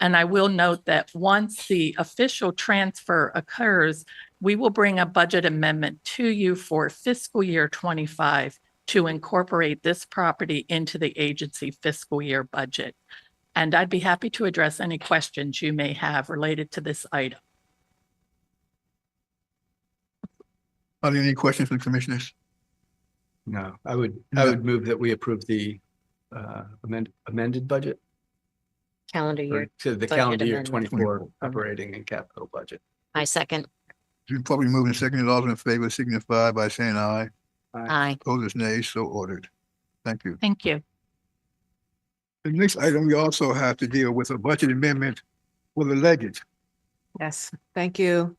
And I will note that once the official transfer occurs, we will bring a budget amendment to you for fiscal year 25 to incorporate this property into the agency fiscal year budget. And I'd be happy to address any questions you may have related to this item. Are there any questions from the commissioners? No, I would move that we approve the amended budget Calendar year. to the Budget calendar year amendment. 24 operating and capital budget. I second. You probably moving and seconded. All those in favor signify by saying aye. Aye. Opposed, nay. So ordered. Thank you. Thank you. The next item, we also have to deal with a budget amendment for the Leggett. Yes, thank you.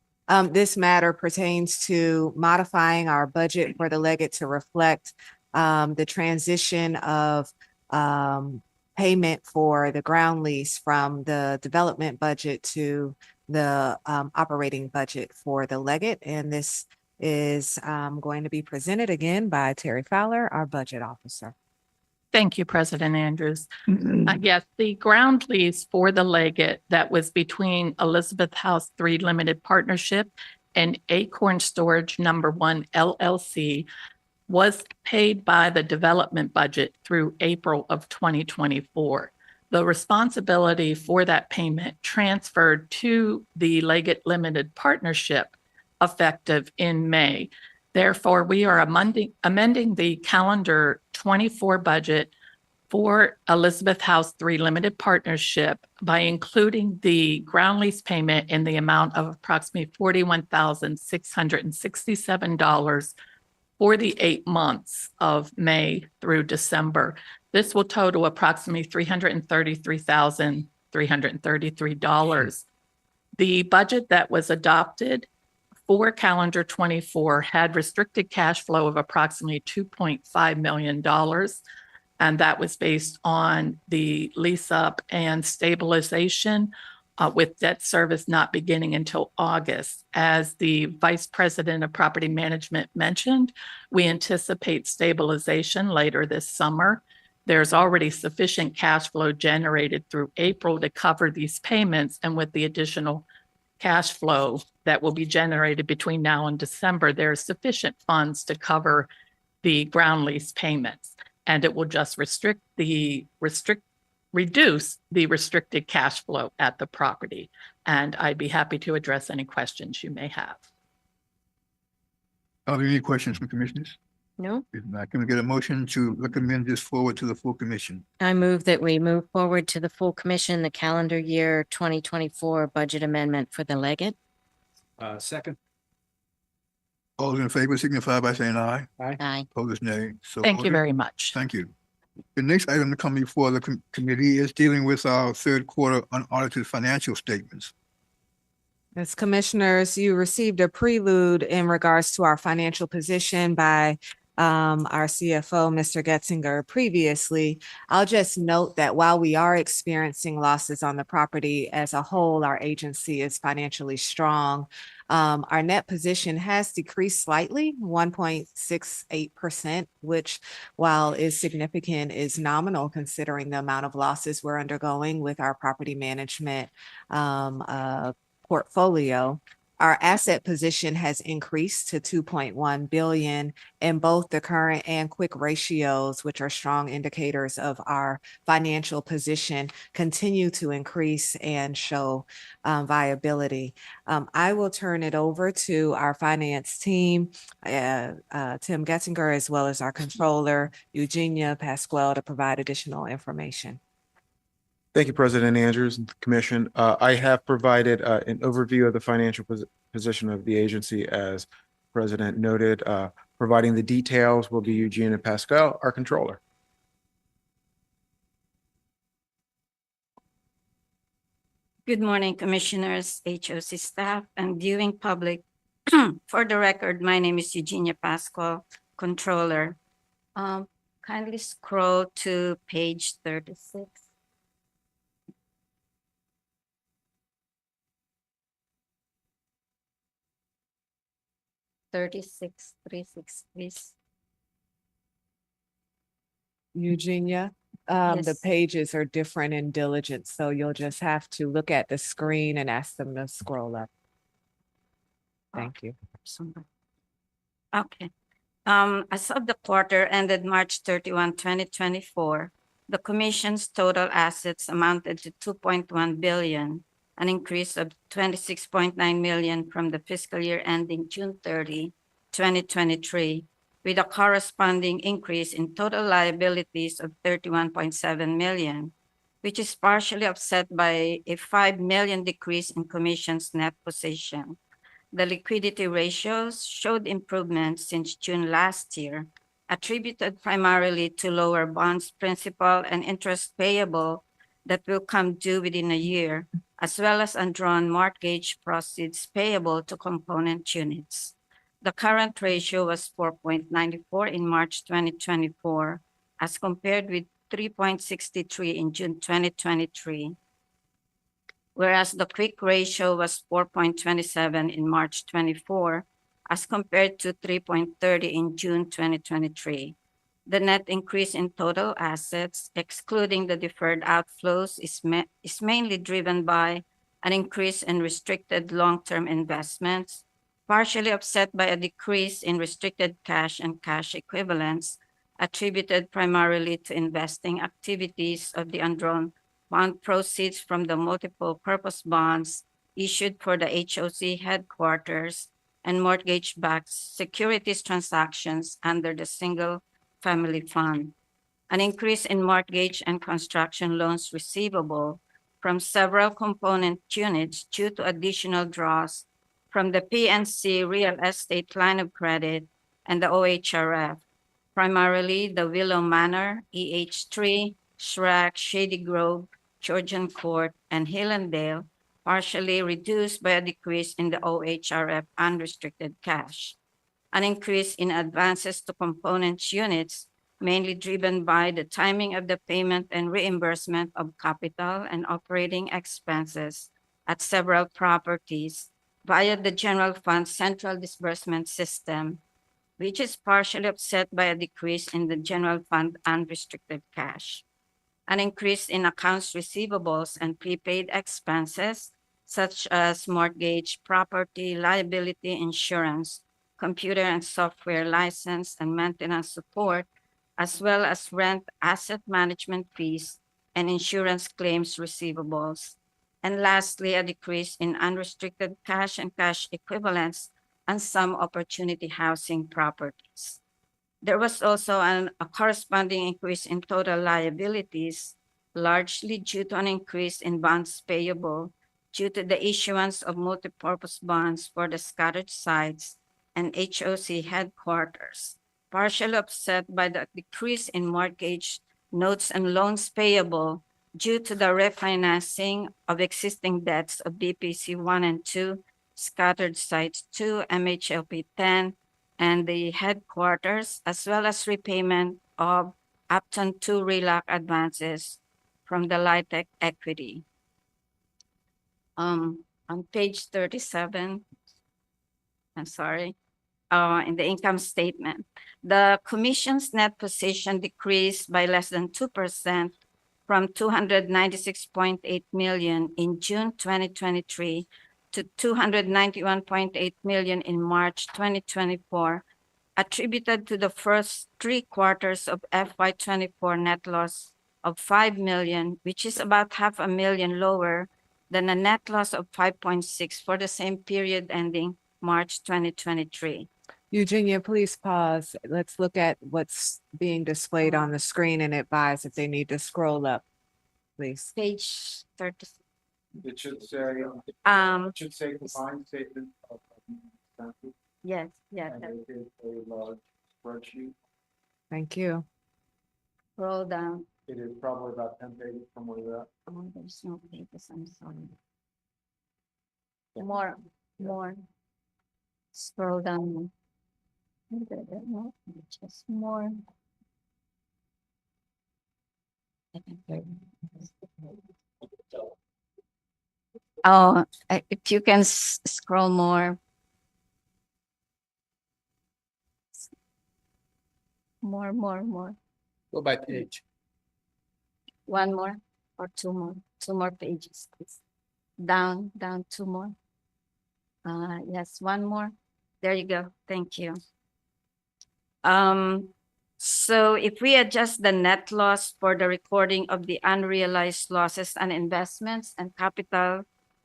This matter pertains to modifying our budget for the Leggett to reflect the transition of payment for the ground lease from the development budget to the operating budget for the Leggett. And this is going to be presented again by Terry Fowler, our budget officer. Thank you, President Andrews. Yes, the ground lease for the Leggett that was between Elizabeth House 3 Limited Partnership and Acorn Storage Number 1 LLC was paid by the development budget through April of 2024. The responsibility for that payment transferred to the Leggett Limited Partnership effective in May. Therefore, we are amending the calendar 24 budget for Elizabeth House 3 Limited Partnership by including the ground lease payment in the amount of approximately $41,667 for the 8 months of May through December. This will total approximately $333,333. The budget that was adopted for calendar 24 had restricted cash flow of approximately $2.5 million. And that was based on the lease up and stabilization with debt service not beginning until August. As the Vice President of Property Management mentioned, we anticipate stabilization later this summer. There's already sufficient cash flow generated through April to cover these payments, and with the additional cash flow that will be generated between now and December, there is sufficient funds to cover the ground lease payments, and it will just reduce the restricted cash flow at the property. And I'd be happy to address any questions you may have. Are there any questions from commissioners? No, If not, can we get a motion to recommend this forward to the full commission? I move that we move forward to the full commission, the calendar year 2024 budget amendment for the Leggett. Second. All those in favor signify by saying aye. Aye. Opposed, nay. So Thank you ordered. very much. Thank you. The next item to come before the committee is dealing with our third quarter unaudited financial statements. As commissioners, you received a prelude in regards to our financial position by our CFO, Mr. Getzinger, previously. I'll just note that while we are experiencing losses on the property as a whole, our agency is financially strong. Our net position has decreased slightly, 1.68%, which while is significant, is nominal considering the amount of losses we're undergoing with our property management portfolio. Our asset position has increased to 2.1 billion, and both the current and quick ratios, which are strong indicators of our financial position, continue to increase and show viability. I will turn it over to our finance team, Tim Getzinger, as well as our controller, Eugenia Pasquale, to provide additional information. Thank you, President Andrews and the Commission. I have provided an overview of the financial position of the agency, as President noted. Providing the details will be Eugenia Pascal, our Controller. Good morning, Commissioners, HOC staff, and viewing public. For the record, my name is Eugenia Pascal, Controller. Kindly scroll to page 36. Please. Eugenia, the Yes. pages are different in diligence, so you'll just have to look at the screen and ask them to scroll up. Thank you. Okay. As of the quarter ended March 31, 2024, the Commission's total assets amounted to 2.1 billion, an increase of 26.9 million from the fiscal year ending June 30, 2023, with a corresponding increase in total liabilities of 31.7 million, which is partially offset by a 5 million decrease in Commission's net position. The liquidity ratios showed improvement since June last year, attributed primarily to lower bonds principal and interest payable that will come due within a year, as well as undrawn mortgage proceeds payable to component units. The current ratio was 4.94 in March 2024, as compared with 3.63 in June 2023. Whereas the quick ratio was 4.27 in March 24, as compared to 3.30 in June 2023. The net increase in total assets, excluding the deferred outflows, is mainly driven by an increase in restricted long-term investments, partially offset by a decrease in restricted cash and cash equivalents, attributed primarily to investing activities of the undrawn bond proceeds from the multiple purpose bonds issued for the HOC headquarters and mortgage-backed securities transactions under the single family fund. An increase in mortgage and construction loans receivable from several component units due to additional draws from the PNC real estate line of credit and the OHRF, primarily the Willow Manor, EH3, Shrek, Shady Grove, Georgian Court, and Hillendale, partially reduced by a decrease in the OHRF unrestricted cash. An increase in advances to component units, mainly driven by the timing of the payment and reimbursement of capital and operating expenses at several properties via the general fund central disbursement system, which is partially offset by a decrease in the general fund unrestricted cash. An increase in accounts receivables and prepaid expenses, such as mortgage, property, liability insurance, computer and software license and maintenance support, as well as rent, asset management fees, and insurance claims receivables. And lastly, a decrease in unrestricted cash and cash equivalents and some opportunity housing properties. There was also a corresponding increase in total liabilities, largely due to an increase in bonds payable due to the issuance of multipurpose bonds for the scattered sites and HOC headquarters, partially offset by the decrease in mortgage notes and loans payable due to the refinancing of existing debts of BPC 1 and 2, Scattered Sites 2, MHLP 10, and the headquarters, as well as repayment of Upton 2 RELAC advances from the LIHTC equity. On page 37, I'm sorry, in the income statement, the commission's net position decreased by less than 2% from 296.8 million in June 2023 to 291.8 million in March 2024, attributed to the first 3 quarters of FY 24 net loss of 5 million, which is about $500,000 lower than a net loss of 5.6 for the same period ending March 2023. Eugenia, please pause. Let's look at what's being displayed on the screen and advise if they need to scroll up, please. Page 30. It should say, combined statement of expenses, Yes, yes. and it is a large spreadsheet. Thank you. Scroll down. It is probably about 10 pages from where you're at. Oh, there's no pages, I'm sorry. More. Scroll down. No, just more. Oh, if you can scroll more. More. Go by page. One more or two more. 2 more pages, please. Down 2 more. Yes, 1 more. There you go. Thank you. So if we adjust the net loss for the recording of the unrealized losses and investments and capital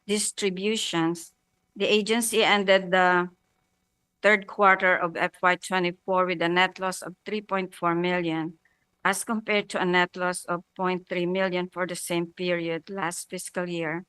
distributions, the agency ended the 3rd quarter of FY 24 with a net loss of 3.4 million, as compared to a net loss of 0.3 million for the same period last fiscal year.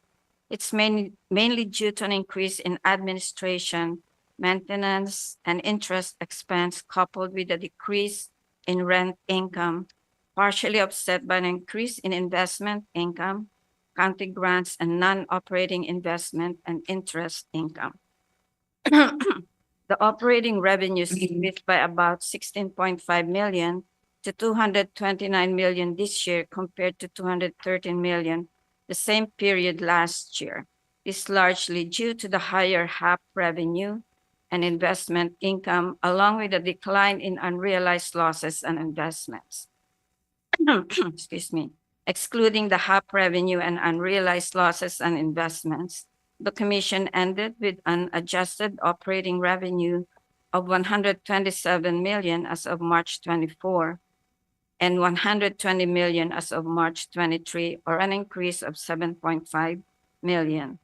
It's mainly due to an increase in administration, maintenance, and interest expense, coupled with a decrease in rent income, partially offset by an increase in investment income, county grants, and non-operating investment and interest income. The operating revenues increased by about 16.5 million to 229 million this year, compared to 213 million the same period last year. This is largely due to the higher HOC revenue and investment income, along with a decline in unrealized losses and investments. Excuse me. Excluding the HOC revenue and unrealized losses and investments, the commission ended with an adjusted operating revenue of 127 million as of March 24 and 120 million as of March 23, or an increase of 7.5 million.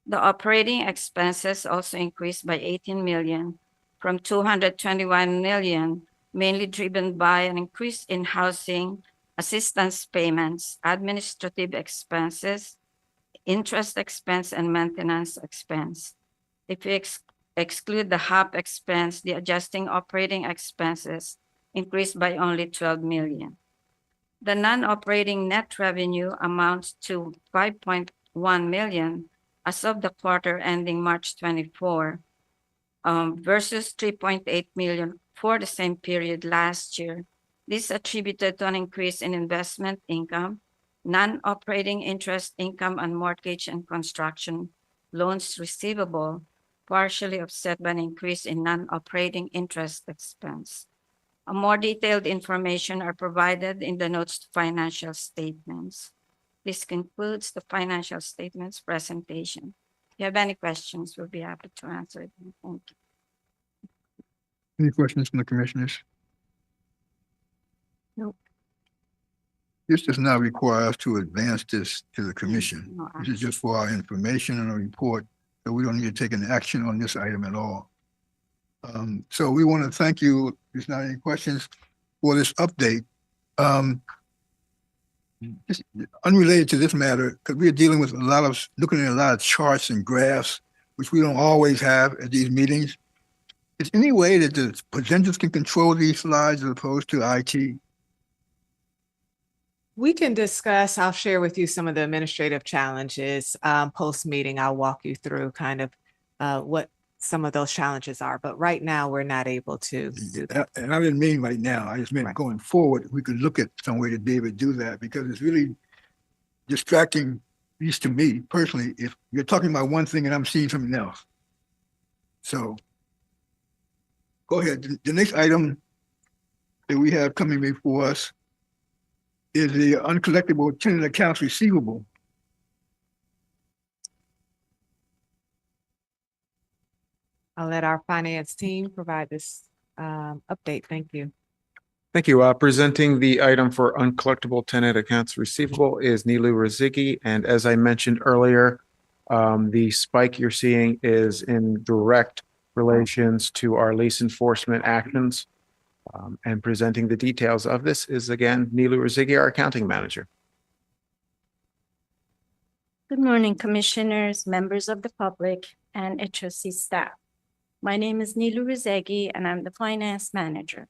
The operating expenses also increased by 18 million from 221 million, mainly driven by an increase in housing assistance payments, administrative expenses, interest expense, and maintenance expense. If we exclude the HOP expense, the adjusting operating expenses increased by only 12 million. The non-operating net revenue amounts to 5.1 million as of the quarter ending March 24, versus 3.8 million for the same period last year. This is attributed to an increase in investment income, non-operating interest income, and mortgage and construction loans receivable, partially offset by an increase in non-operating interest expense. A more detailed information are provided in the notes to financial statements. This concludes the financial statements presentation. If you have any questions, we'll be happy to answer them. Thank you. Any questions from the commissioners? No. This does not require us to advance this to the commission. No This is just for our information and a report, so we don't need to take an action on this item at all. So we want to thank you, if there's not any questions, for this update. Just unrelated to this matter, because we're dealing with looking at a lot of charts and graphs, which we don't always have at these meetings. Is there any way that the presenters can control these slides as opposed to IT? We can discuss, I'll share with you some of the administrative challenges. Post-meeting, I'll walk you through kind of what some of those challenges are, but right now we're not able to do that. And I didn't mean right now. I just meant Right. going forward, we could look at some way to be able to do that because it's really distracting, at least to me personally, if you're talking about one thing and I'm seeing something else. So go ahead. The next item that we have coming before us is the uncollectible tenant accounts receivable. I'll let our finance team provide this update. Thank you. Thank you. Presenting the item for uncollectible tenant accounts receivable is Nilu Razigi. And as I mentioned earlier, the spike you're seeing is in direct relations to our lease enforcement actions. And presenting the details of this is again, Nilu Razigi, our accounting manager. Good morning, commissioners, members of the public, and HOC staff. My name is Nilu Rizegi, and I'm the finance manager.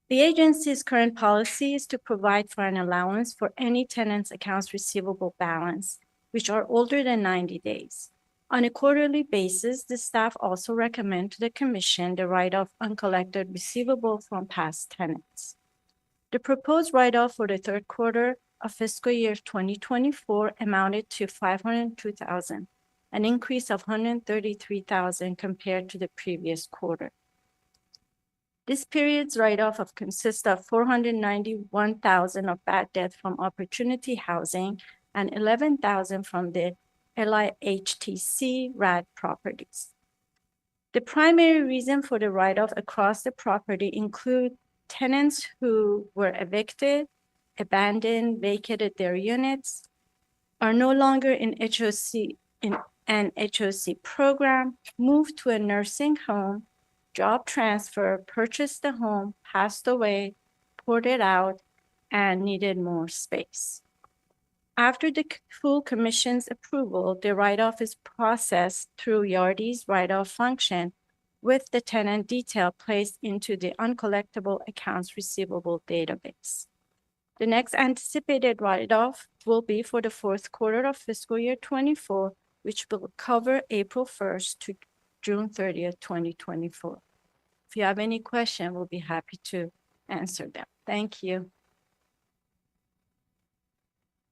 The agency's current policy is to provide for an allowance for any tenant's accounts receivable balance, which are older than 90 days. On a quarterly basis, the staff also recommend to the commission the write-off uncollected receivable from past tenants. The proposed write-off for the third quarter of fiscal year 2024 amounted to $502,000, an increase of $133,000 compared to the previous quarter. This period's write-off consists of $491,000 of bad debt from Opportunity Housing and $11,000 from the LIHTC RAD properties. The primary reason for the write-off across the property include tenants who were evicted, abandoned, vacated their units, are no longer in an HOC program, moved to a nursing home, job transfer, purchased a home, passed away, poured it out, and needed more space. After the full commission's approval, the write-off is processed through Yardy's write-off function with the tenant detail placed into the uncollectible accounts receivable database. The next anticipated write-off will be for the fourth quarter of fiscal year 24, which will cover April 1st to June 30th, 2024. If you have any question, we'll be happy to answer them. Thank you.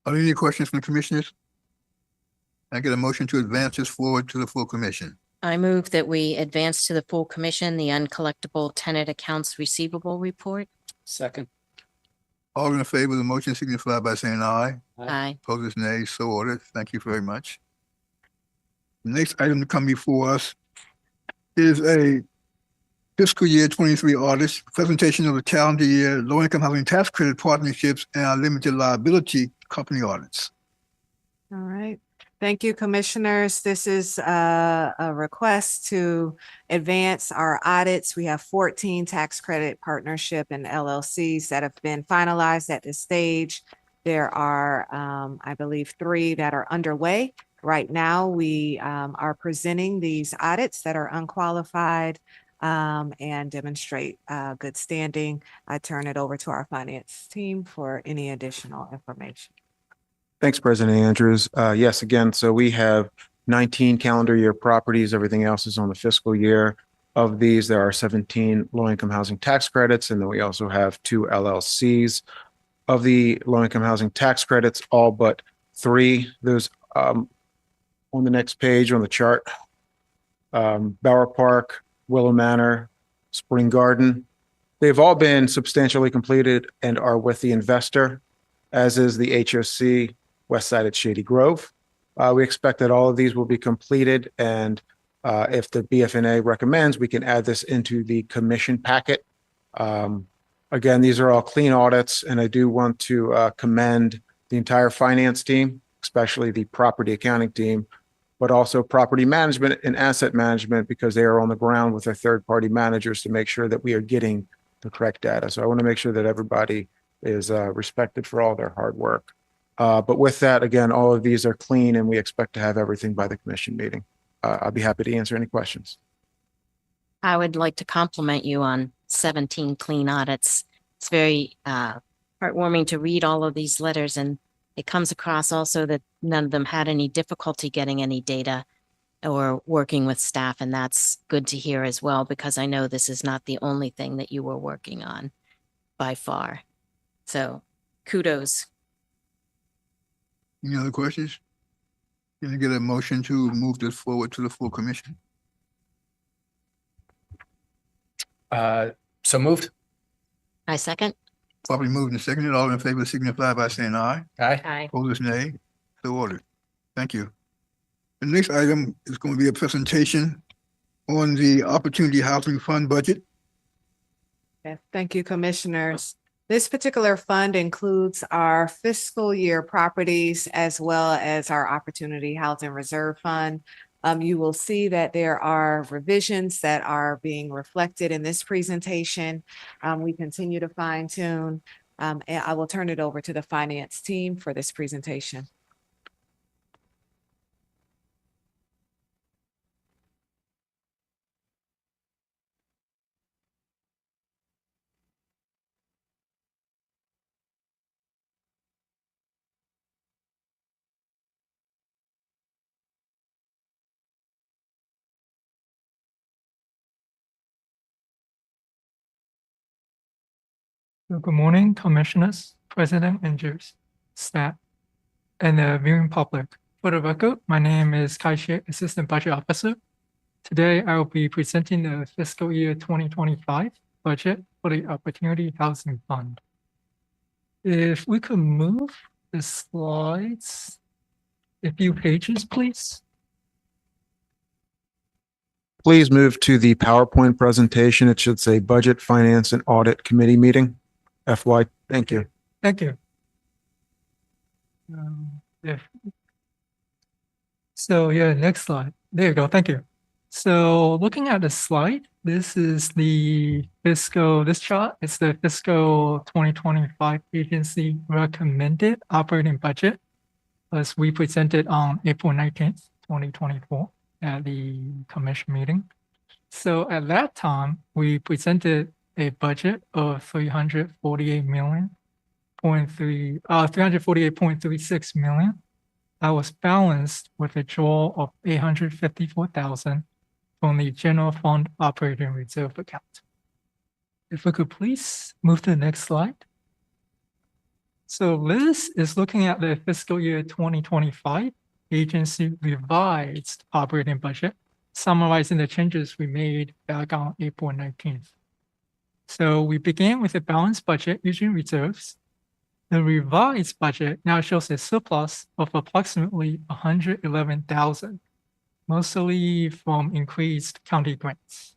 Are there any questions from the commissioners? I get a motion to advance this forward to the full commission. I move that we advance to the full commission the uncollectible tenant accounts receivable report. Second. All in favor of the motion signify by saying aye. Aye. Opposed, nay. So ordered. Thank you very much. The next item to come before us is a fiscal year 23 audit, presentation of the calendar year low-income housing tax credit partnerships and our limited liability company audits. All right. Thank you, commissioners. This is a request to advance our audits. We have 14 tax credit partnership and LLCs that have been finalized at this stage. There are, I believe, 3 that are underway. Right now, we are presenting these audits that are unqualified and demonstrate good standing. I turn it over to our finance team for any additional information. Thanks, President Andrews. Yes, again, so we have 19 calendar year properties. Everything else is on the fiscal year. Of these, there are 17 low-income housing tax credits, and then we also have 2 LLCs. Of the low-income housing tax credits, all but 3, those on the next page on the chart, Bower Park, Willow Manor, Spring Garden. They've all been substantially completed and are with the investor, as is the HOC west side at Shady Grove. We expect that all of these will be completed, and if the BFNA recommends, we can add this into the commission packet. Again, these are all clean audits, and I do want to commend the entire finance team, especially the property accounting team, but also property management and asset management, because they are on the ground with their third-party managers to make sure that we are getting the correct data. So I want to make sure that everybody is respected for all their hard work. But with that, again, all of these are clean, and we expect to have everything by the commission meeting. I'll be happy to answer any questions. I would like to compliment you on 17 clean audits. It's very heartwarming to read all of these letters, and it comes across also that none of them had any difficulty getting any data. or working with staff, and that's good to hear as well, because I know this is not the only thing that you were working on by far. So kudos. Any other questions? Can I get a motion to move this forward to the full commission? So moved. I second. Properly moved and seconded. All in favor signify by saying aye. Aye. Aye. Opposed, nay. So ordered. Thank you. The next item is going to be a presentation on the Opportunity Housing Fund budget. Yes, thank you, commissioners. This particular fund includes our fiscal year properties as well as our Opportunity Housing Reserve Fund. You will see that there are revisions that are being reflected in this presentation. We continue to fine tune, and I will turn it over to the finance team for this presentation. Good morning, commissioners, president, and judges, staff, and the viewing public. For the record, my name is Kai Xie, Assistant Budget Officer. Today, I will be presenting the fiscal year 2025 budget for the Opportunity Housing Fund. If we could move the slides a few pages, please. Please move to the PowerPoint presentation. It should say Budget, Finance, and Audit Committee Meeting, FY. Thank you. Thank you. So yeah, next slide. There you go. Thank you. So looking at the slide, this is the fiscal, this chart, it's the fiscal 2025 agency recommended operating budget as we presented on April 19th, 2024 at the commission meeting. So at that time, we presented a budget of 348.36 million. I was balanced with a draw of 854,000 from the general fund operating reserve account. If we could please move to the next slide. So this is looking at the fiscal year 2025 agency revised operating budget, summarizing the changes we made back on April 19th. So we began with a balanced budget using reserves. The revised budget now shows a surplus of approximately 111,000, mostly from increased county grants.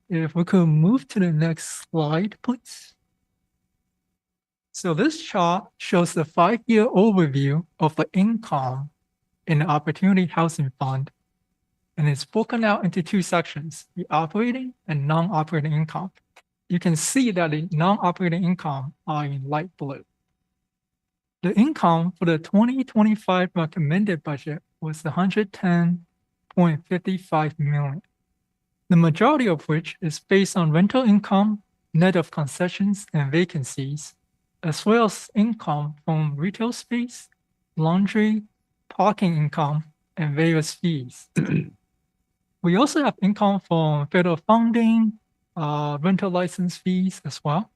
If we could move to the next slide, please. So this chart shows the 5-year overview of the income in the Opportunity Housing Fund, and it's broken out into two sections, the operating and non-operating income. You can see that the non-operating income are in light blue. The income for the 2025 recommended budget was 110.55 million, the majority of which is based on rental income, net of concessions and vacancies, as well as income from retail space, laundry, parking income, and various fees. We also have income from federal funding, rental license fees as well.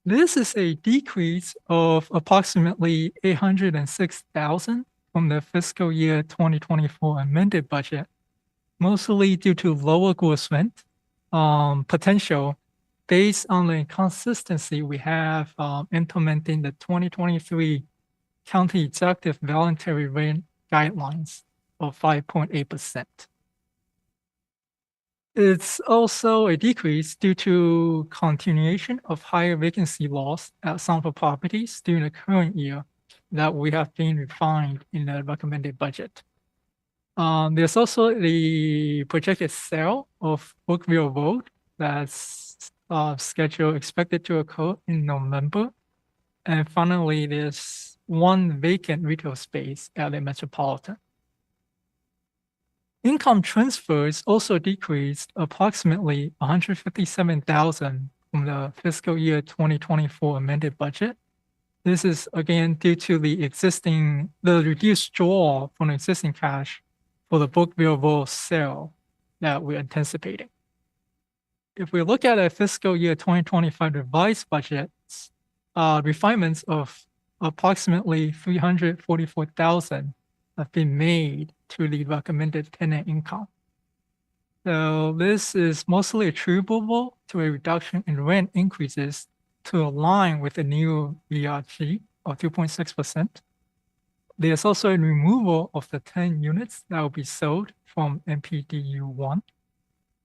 This is a decrease of approximately 806,000 from the fiscal year 2024 amended budget, mostly due to lower gross rent potential based on the consistency we have implementing the 2023 county executive voluntary rent guidelines of 5.8%. It's also a decrease due to continuation of higher vacancy loss at some of the properties during the current year that we have been refined in the recommended budget. There's also the projected sale of Brookville Road that's expected to occur in November. And finally, there's one vacant retail space at the Metropolitan. Income transfers also decreased approximately 157,000 from the fiscal year 2024 amended budget, This is again due to the reduced draw from existing cash for the book available sale that we're anticipating. If we look at a fiscal year 2025 revised budgets, refinements of approximately 344,000 have been made to the recommended tenant income. So this is mostly attributable to a reduction in rent increases to align with the new VRG of 2.6%. There's also a removal of the 10 units that will be sold from MPDU 1,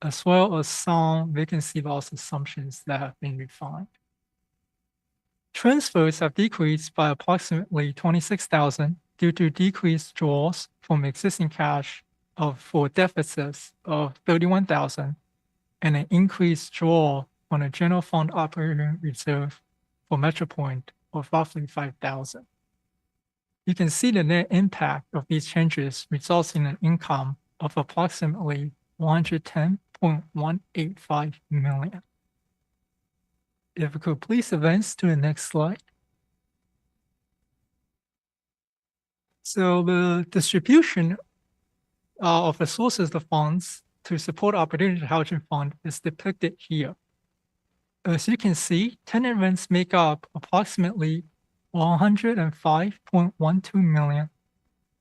as well as some vacancy loss assumptions that have been refined. Transfers have decreased by approximately 26,000 due to decreased draws from existing cash for deficits of 31,000 and an increased draw on a general fund operating reserve for MetroPoint of roughly 5,000. You can see the net impact of these changes results in an income of approximately 110.185 million. If we could please advance to the next slide. So the distribution of the sources of funds to support Opportunity Housing Fund is depicted here. As you can see, tenant rents make up approximately 105.12 million,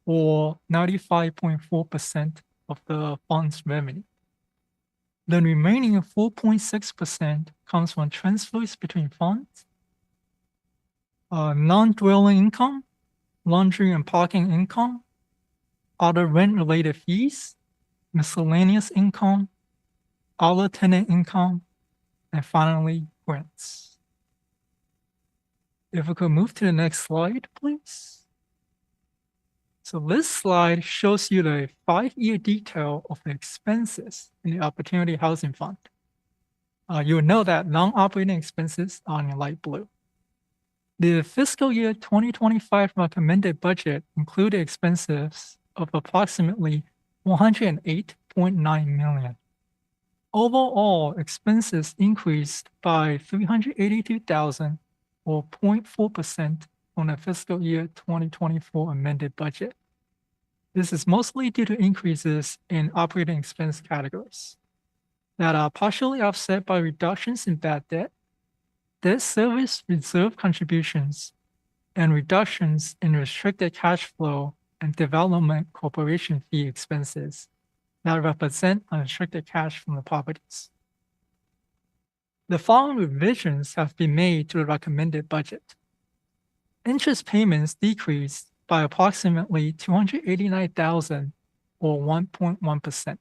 or 95.4% of the fund's revenue. The remaining 4.6% comes from transfers between funds, non-dwelling income, laundry and parking income, other rent-related fees, miscellaneous income, other tenant income, and finally, grants. If we could move to the next slide, please. So this slide shows you the 5-year detail of the expenses in the Opportunity Housing Fund. You'll know that non-operating expenses are in light blue. The fiscal year 2025 recommended budget included expenses of approximately 108.9 million. Overall, expenses increased by 382,000 or 0.4% on the fiscal year 2024 amended budget. This is mostly due to increases in operating expense categories that are partially offset by reductions in bad debt, debt service reserve contributions, and reductions in restricted cash flow and development corporation fee expenses that represent unrestricted cash from the properties. The following revisions have been made to the recommended budget. Interest payments decreased by approximately 289,000 or 1.1%.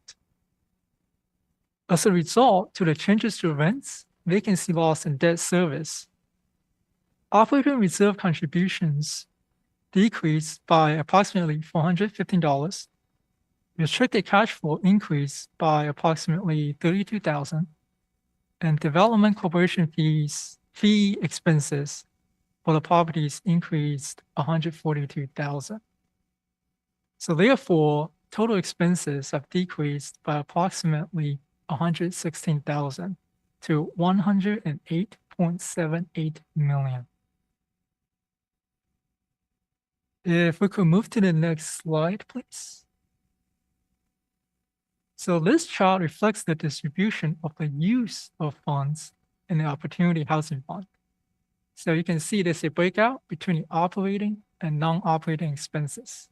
As a result to the changes to rents, vacancy loss, and debt service, operating reserve contributions decreased by approximately $415. Restricted cash flow increased by approximately 32,000, and development corporation fee expenses for the properties increased 142,000. So therefore, total expenses have decreased by approximately 116,000 to 108.78 million. If we could move to the next slide, please. So this chart reflects the distribution of the use of funds in the Opportunity Housing Fund. So you can see there's a breakout between the operating and non-operating expenses.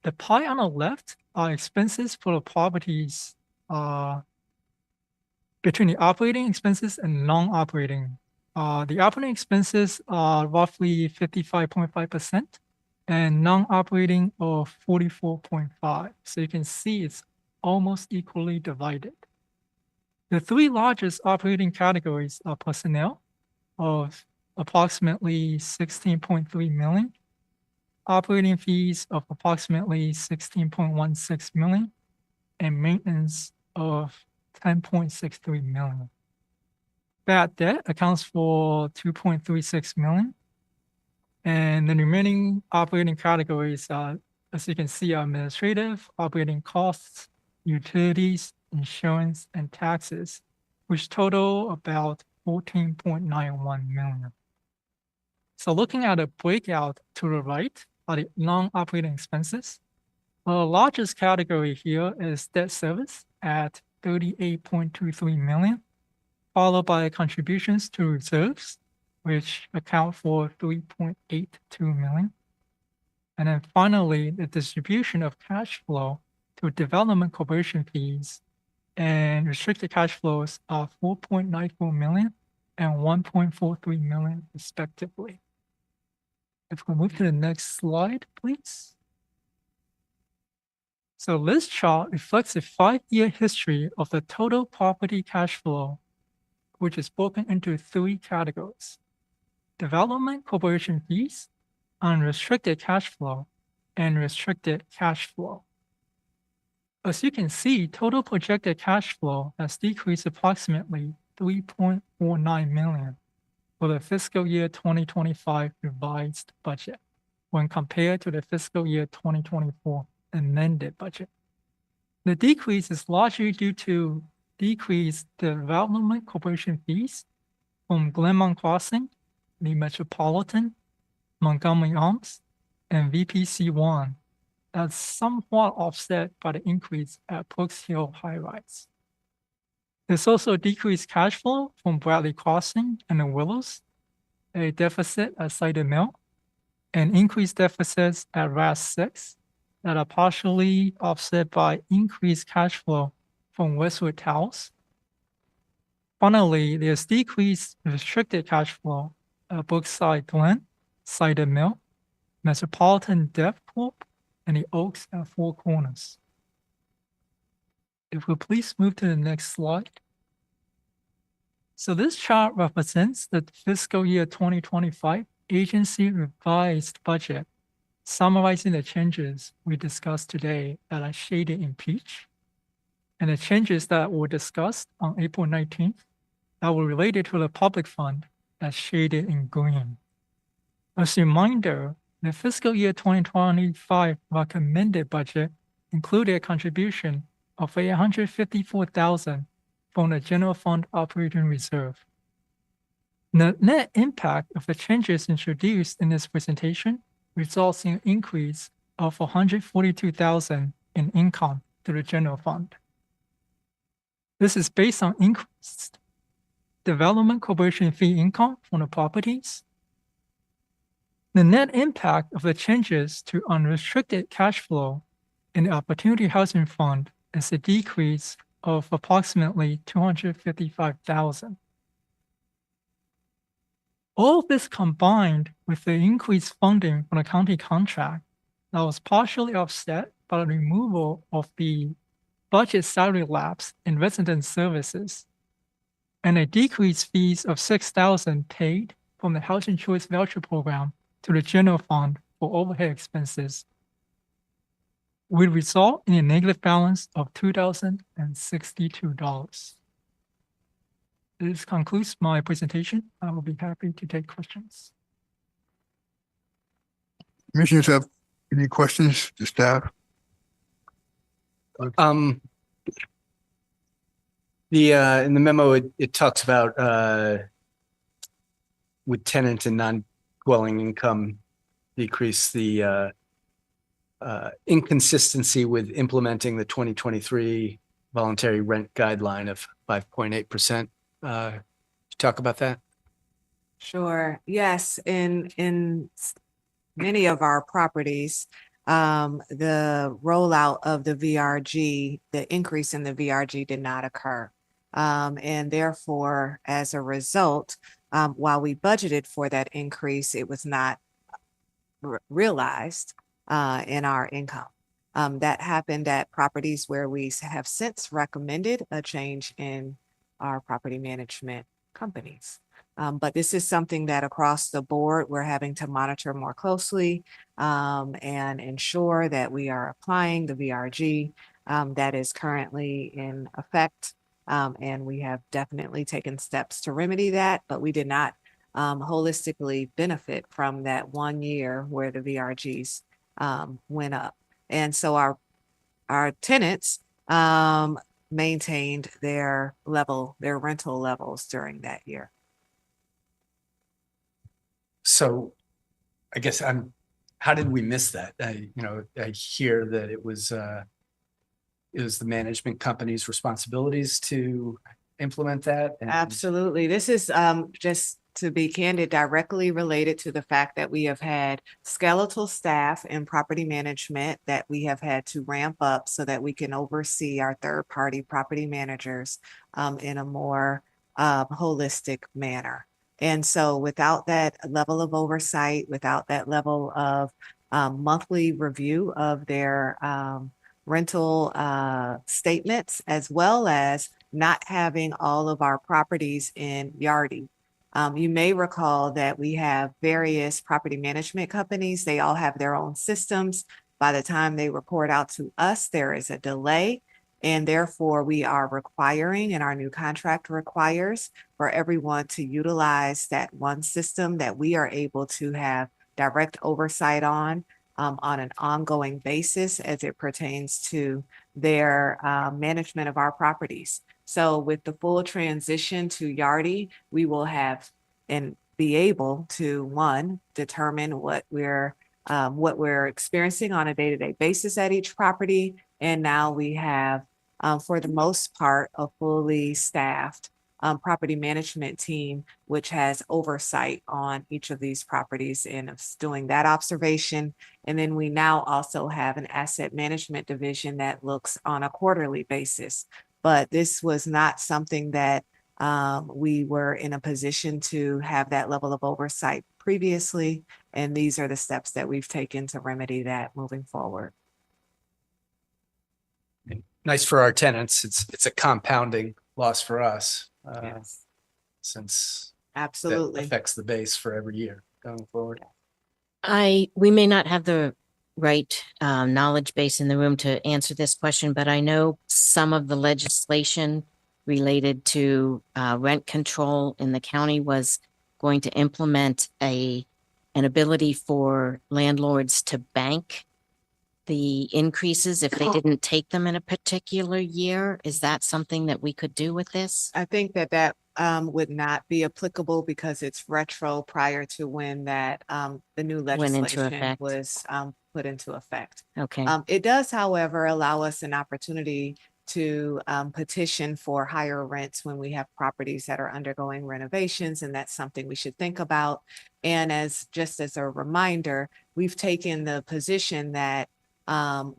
The pie on the left are expenses for the properties between the operating expenses and non-operating. The operating expenses are roughly 55.5% and non-operating of 44.5%. So you can see it's almost equally divided. The three largest operating categories are personnel of approximately 16.3 million, operating fees of approximately 16.16 million, and maintenance of 10.63 million. Bad debt accounts for 2.36 million, and the remaining operating categories are, as you can see, are administrative, operating costs, utilities, insurance, and taxes, which total about 14.91 million. So looking at a breakout to the right are the non-operating expenses. The largest category here is debt service at 38.23 million, followed by contributions to reserves, which account for 3.82 million. And then finally, the distribution of cash flow to development corporation fees and restricted cash flows are 4.94 million and 1.43 million respectively. If we move to the next slide, please. So this chart reflects a 5-year history of the total property cash flow, which is broken into 3 categories: development corporation fees, unrestricted cash flow, and restricted cash flow. As you can see, total projected cash flow has decreased approximately 3.49 million for the fiscal year 2025 revised budget when compared to the fiscal year 2024 amended budget. The decrease is largely due to decreased development corporation fees from Glenmont Crossing, the Metropolitan, Montgomery Arms, and VPC1, that's somewhat offset by the increase at Brooks Hill High Rise. There's also decreased cash flow from Bradley Crossing and the Willows, a deficit at Cider Mill, and increased deficits at RAS 6 that are partially offset by increased cash flow from Westwood Towers. Finally, there's decreased restricted cash flow at Brookside Glen, Cider Mill, Metropolitan Dev Corp, and the Oaks at Four Corners. If we please move to the next slide. So this chart represents the fiscal year 2025 agency revised budget, summarizing the changes we discussed today that are shaded in peach, and the changes that were discussed on April 19th that were related to the public fund as shaded in green. As a reminder, the fiscal year 2025 recommended budget included a contribution of $854,000 from the general fund operating reserve. The net impact of the changes introduced in this presentation results in an increase of $142,000 in income to the general fund. This is based on increased development corporation fee income from the properties. The net impact of the changes to unrestricted cash flow in the Opportunity Housing Fund is a decrease of approximately $255,000. All of this combined with the increased funding from the county contract that was partially offset by the removal of the budget salary lapse in resident services and a decreased fees of $6,000 paid from the Housing Choice Voucher Program to the general fund for overhead expenses will result in a negative balance of $2,062. This concludes my presentation. I will be happy to take questions. Commissioners have any questions to staff? In the memo, it talks about with tenant and non-dwelling income decrease, the inconsistency with implementing the 2023 voluntary rent guideline of 5.8%. Talk about that. Sure. Yes. In many of our properties, the rollout of the VRG, the increase in the VRG did not occur. And therefore, as a result, while we budgeted for that increase, it was not realized in our income. That happened at properties where we have since recommended a change in our property management companies. But this is something that across the board, we're having to monitor more closely and ensure that we are applying the VRG that is currently in effect. And we have definitely taken steps to remedy that, but we did not holistically benefit from that 1 year where the VRGs went up. And so our tenants maintained their rental levels during that year. So I guess how did we miss that? I hear that it was the management company's responsibilities to implement that. And Absolutely. This is just to be candid, directly related to the fact that we have had skeletal staff in property management that we have had to ramp up so that we can oversee our third-party property managers in a more holistic manner. And so without that level of oversight, without that level of monthly review of their rental statements, as well as not having all of our properties in Yardi. You may recall that we have various property management companies. They all have their own systems. By the time they report out to us, there is a delay. And therefore, we are requiring, and our new contract requires, for everyone to utilize that one system that we are able to have direct oversight on an ongoing basis as it pertains to their management of our properties. So with the full transition to Yardi, we will have and be able to, one, determine what we're experiencing on a day-to-day basis at each property. And now we have, for the most part, a fully staffed property management team, which has oversight on each of these properties and is doing that observation. And then we now also have an asset management division that looks on a quarterly basis. But this was not something that we were in a position to have that level of oversight previously. And these are the steps that we've taken to remedy that moving forward. nice for our tenants. It's a compounding loss for us. Yes, Since that absolutely. affects the base for every year going forward. We may not have the right knowledge base in the room to answer this question, but I know some of the legislation related to rent control in the county was going to implement an ability for landlords to bank the increases if they didn't take them in a particular year. Is that something that we could do with this? I think that would not be applicable because it's retro prior to when that the new Went into legislation effect. was put into effect. Okay, It does, however, allow us an opportunity to petition for higher rents when we have properties that are undergoing renovations, and that's something we should think about. And just as a reminder, we've taken the position that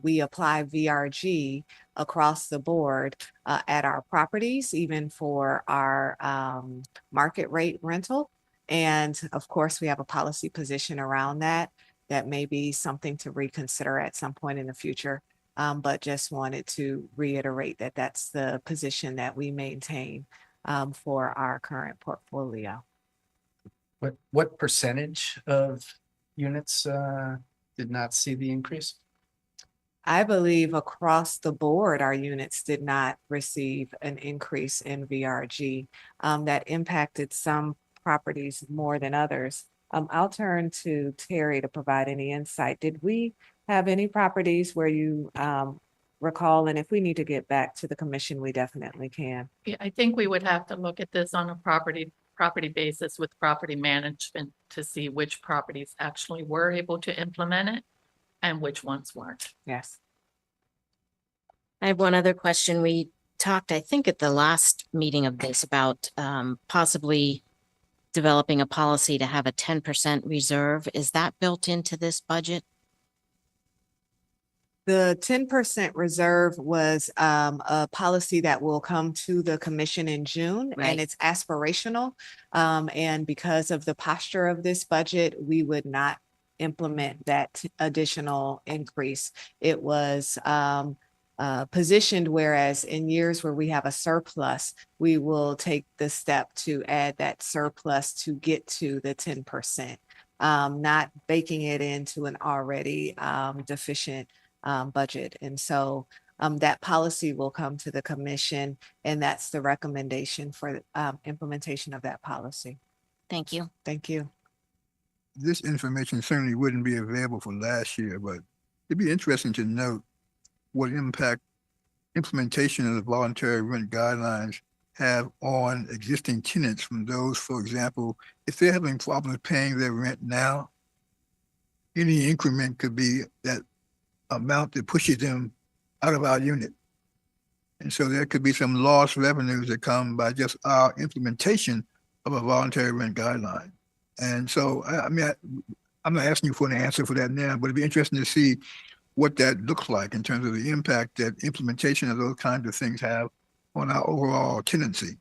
we apply VRG across the board at our properties, even for our market rate rental. And of course, we have a policy position around that. That may be something to reconsider at some point in the future. But just wanted to reiterate that that's the position that we maintain for our current portfolio. What percentage of units did not see the increase? I believe across the board, our units did not receive an increase in VRG that impacted some properties more than others. I'll turn to Terry to provide any insight. Did we have any properties where you recall? And if we need to get back to the commission, we definitely can. Yeah, I think we would have to look at this on a property basis with property management to see which properties actually were able to implement it and which ones weren't. Yes. I have one other question. We talked, I think, at the last meeting of this about possibly developing a policy to have a 10% reserve. Is that built into this budget? The 10% reserve was a policy that will come to the commission in June, Right. and it's aspirational. And because of the posture of this budget, we would not implement that additional increase. It was positioned, whereas in years where we have a surplus, we will take the step to add that surplus to get to the 10%, not baking it into an already deficient budget. And so that policy will come to the commission, and that's the recommendation for implementation of that policy. Thank you. Thank you. This information certainly wouldn't be available for last year, but it'd be interesting to note what impact implementation of the voluntary rent guidelines have on existing tenants from those, for example, if they're having problems paying their rent now, any increment could be that amount that pushes them out of our unit. And so there could be some lost revenues that come by just our implementation of a voluntary rent guideline. And so, I'm not asking you for an answer for that now, but it'd be interesting to see what that looks like in terms of the impact that implementation of those kinds of things have on our overall tenancy.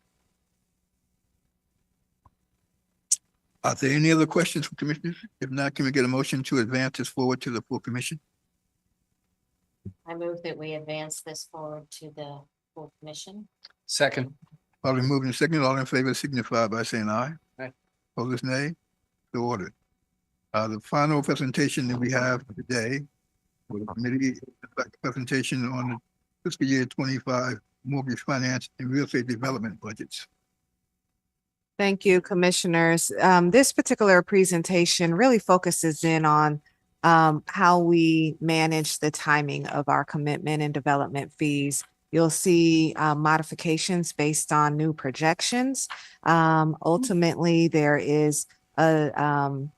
Are there any other questions from commissioners? If not, can we get a motion to advance this forward to the full commission? I move that we advance this forward to the full commission. Second. Probably moving second, all in favor signify by saying aye. Aye. Opposed, nay. So ordered. The final presentation that we have today for the committee is a presentation on the fiscal year 25 mortgage finance and real estate development budgets. Thank you, commissioners. This particular presentation really focuses in on how we manage the timing of our commitment and development fees. You'll see modifications based on new projections. Ultimately, there is a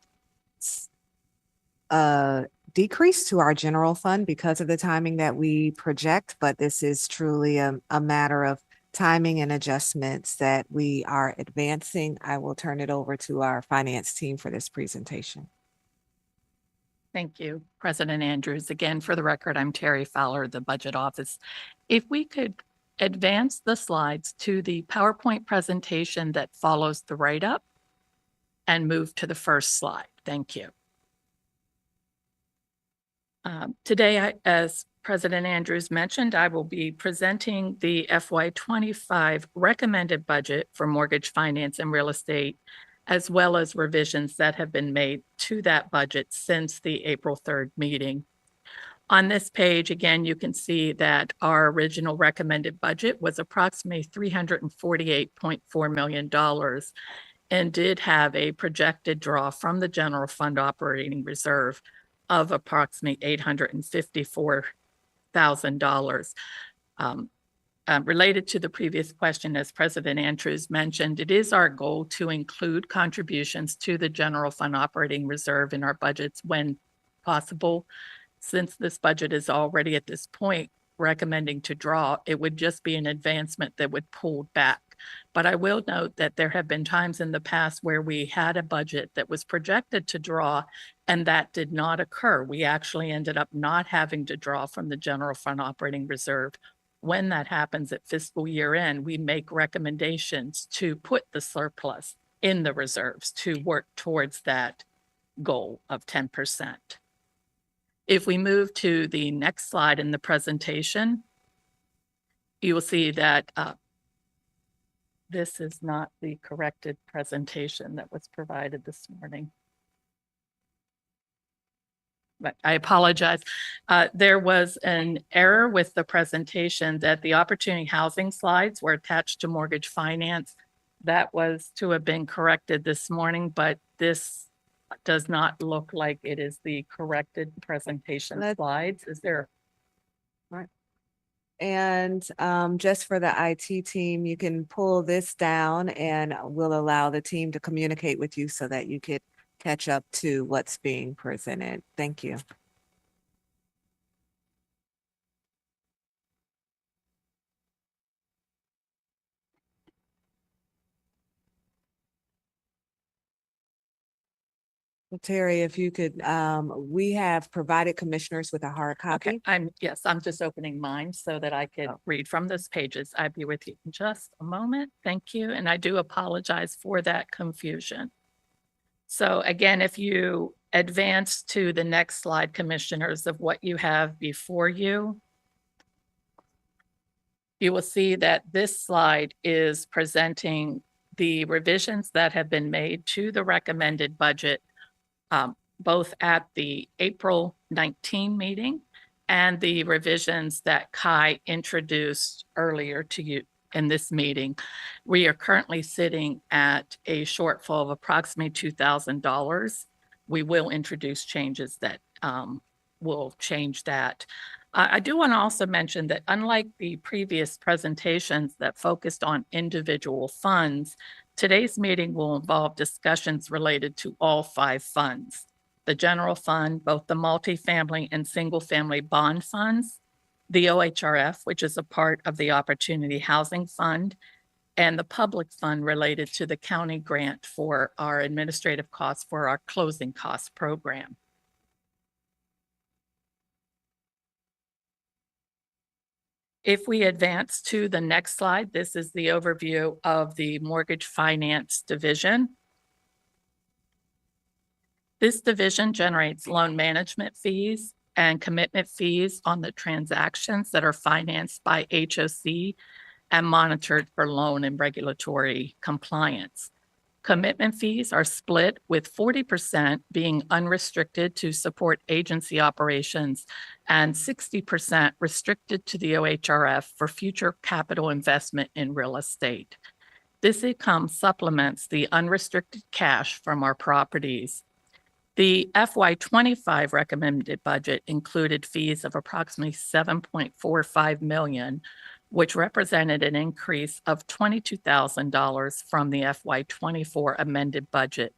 decrease to our general fund because of the timing that we project, but this is truly a matter of timing and adjustments that we are advancing. I will turn it over to our finance team for this presentation. Thank you, President Andrews. Again, for the record, I'm Terry Fowler, the Budget Office. If we could advance the slides to the PowerPoint presentation that follows the write-up and move to the first slide. Thank you. Today, as President Andrews mentioned, I will be presenting the FY25 recommended budget for mortgage finance and real estate, as well as revisions that have been made to that budget since the April 3rd meeting. On this page, again, you can see that our original recommended budget was approximately $348.4 million and did have a projected draw from the general fund operating reserve of approximately $854,000. Related to the previous question, as President Andrews mentioned, it is our goal to include contributions to the general fund operating reserve in our budgets when possible. Since this budget is already at this point recommending to draw, it would just be an advancement that would pull back. But I will note that there have been times in the past where we had a budget that was projected to draw and that did not occur. We actually ended up not having to draw from the general fund operating reserve. When that happens at fiscal year end, we make recommendations to put the surplus in the reserves to work towards that goal of 10%. If we move to the next slide in the presentation, you will see that this is not the corrected presentation that was provided this morning. But I apologize. There was an error with the presentation that the opportunity housing slides were attached to mortgage finance. That was to have been corrected this morning, but this does not look like it is the corrected presentation slides. Is there? Right. And just for the IT team, you can pull this down and we'll allow the team to communicate with you so that you could catch up to what's being presented. Thank you. Terry, if you could, we have provided commissioners with a hard copy. Okay, I'm just opening mine so that I could read from those pages. I'll be with you in just a moment. Thank you. And I do apologize for that confusion. So again, if you advance to the next slide, commissioners, of what you have before you, you will see that this slide is presenting the revisions that have been made to the recommended budget, both at the April 19 meeting and the revisions that Kai introduced earlier to you in this meeting. We are currently sitting at a shortfall of approximately $2,000. We will introduce changes that will change that. I do want to also mention that unlike the previous presentations that focused on individual funds, today's meeting will involve discussions related to all 5 funds: the general fund, both the multifamily and single-family bond funds, the OHRF, which is a part of the Opportunity Housing Fund, and the public fund related to the county grant for our administrative costs for our closing costs program. If we advance to the next slide, this is the overview of the Mortgage Finance Division. This division generates loan management fees and commitment fees on the transactions that are financed by HOC and monitored for loan and regulatory compliance. Commitment fees are split, with 40% being unrestricted to support agency operations and 60% restricted to the OHRF for future capital investment in real estate. This income supplements the unrestricted cash from our properties. The FY25 recommended budget included fees of approximately $7.45 million, which represented an increase of $22,000 from the FY24 amended budget,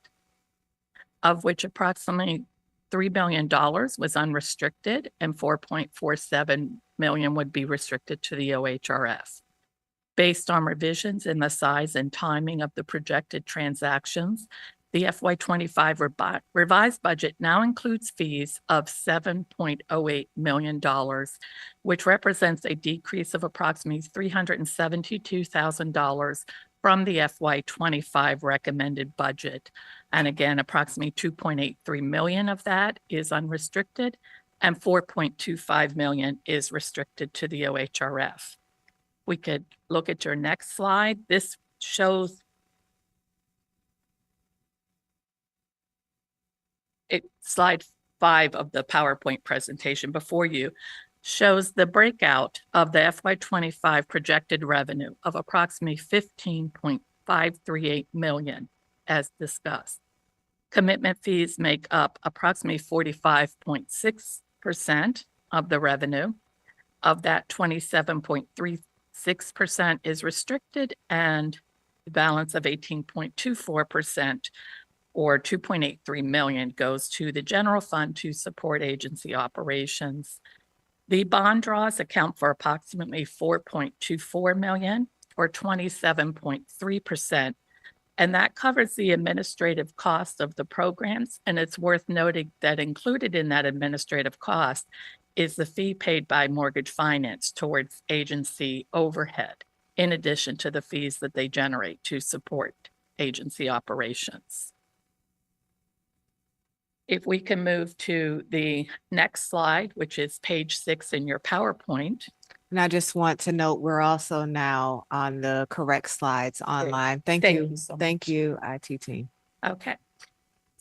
of which approximately $3 million was unrestricted and $4.47 million would be restricted to the OHRF. Based on revisions in the size and timing of the projected transactions, the FY25 revised budget now includes fees of $7.08 million, which represents a decrease of approximately $372,000 from the FY25 recommended budget. And again, approximately $2.83 million of that is unrestricted and $4.25 million is restricted to the OHRF. We could look at your next slide. This shows slide 5 of the PowerPoint presentation before you shows the breakout of the FY25 projected revenue of approximately $15.538 million as discussed. Commitment fees make up approximately 45.6% of the revenue. Of that, 27.36% is restricted, and the balance of 18.24%, or $2.83 million, goes to the general fund to support agency operations. The bond draws account for approximately $4.24 million, or 27.3%, and that covers the administrative cost of the programs. And it's worth noting that included in that administrative cost is the fee paid by Mortgage Finance towards agency overhead, in addition to the fees that they generate to support agency operations. If we can move to the next slide, which is page 6 in your PowerPoint. And I just want to note, we're also now on the correct slides online. Thank you. so Thank much. you, IT team. Okay.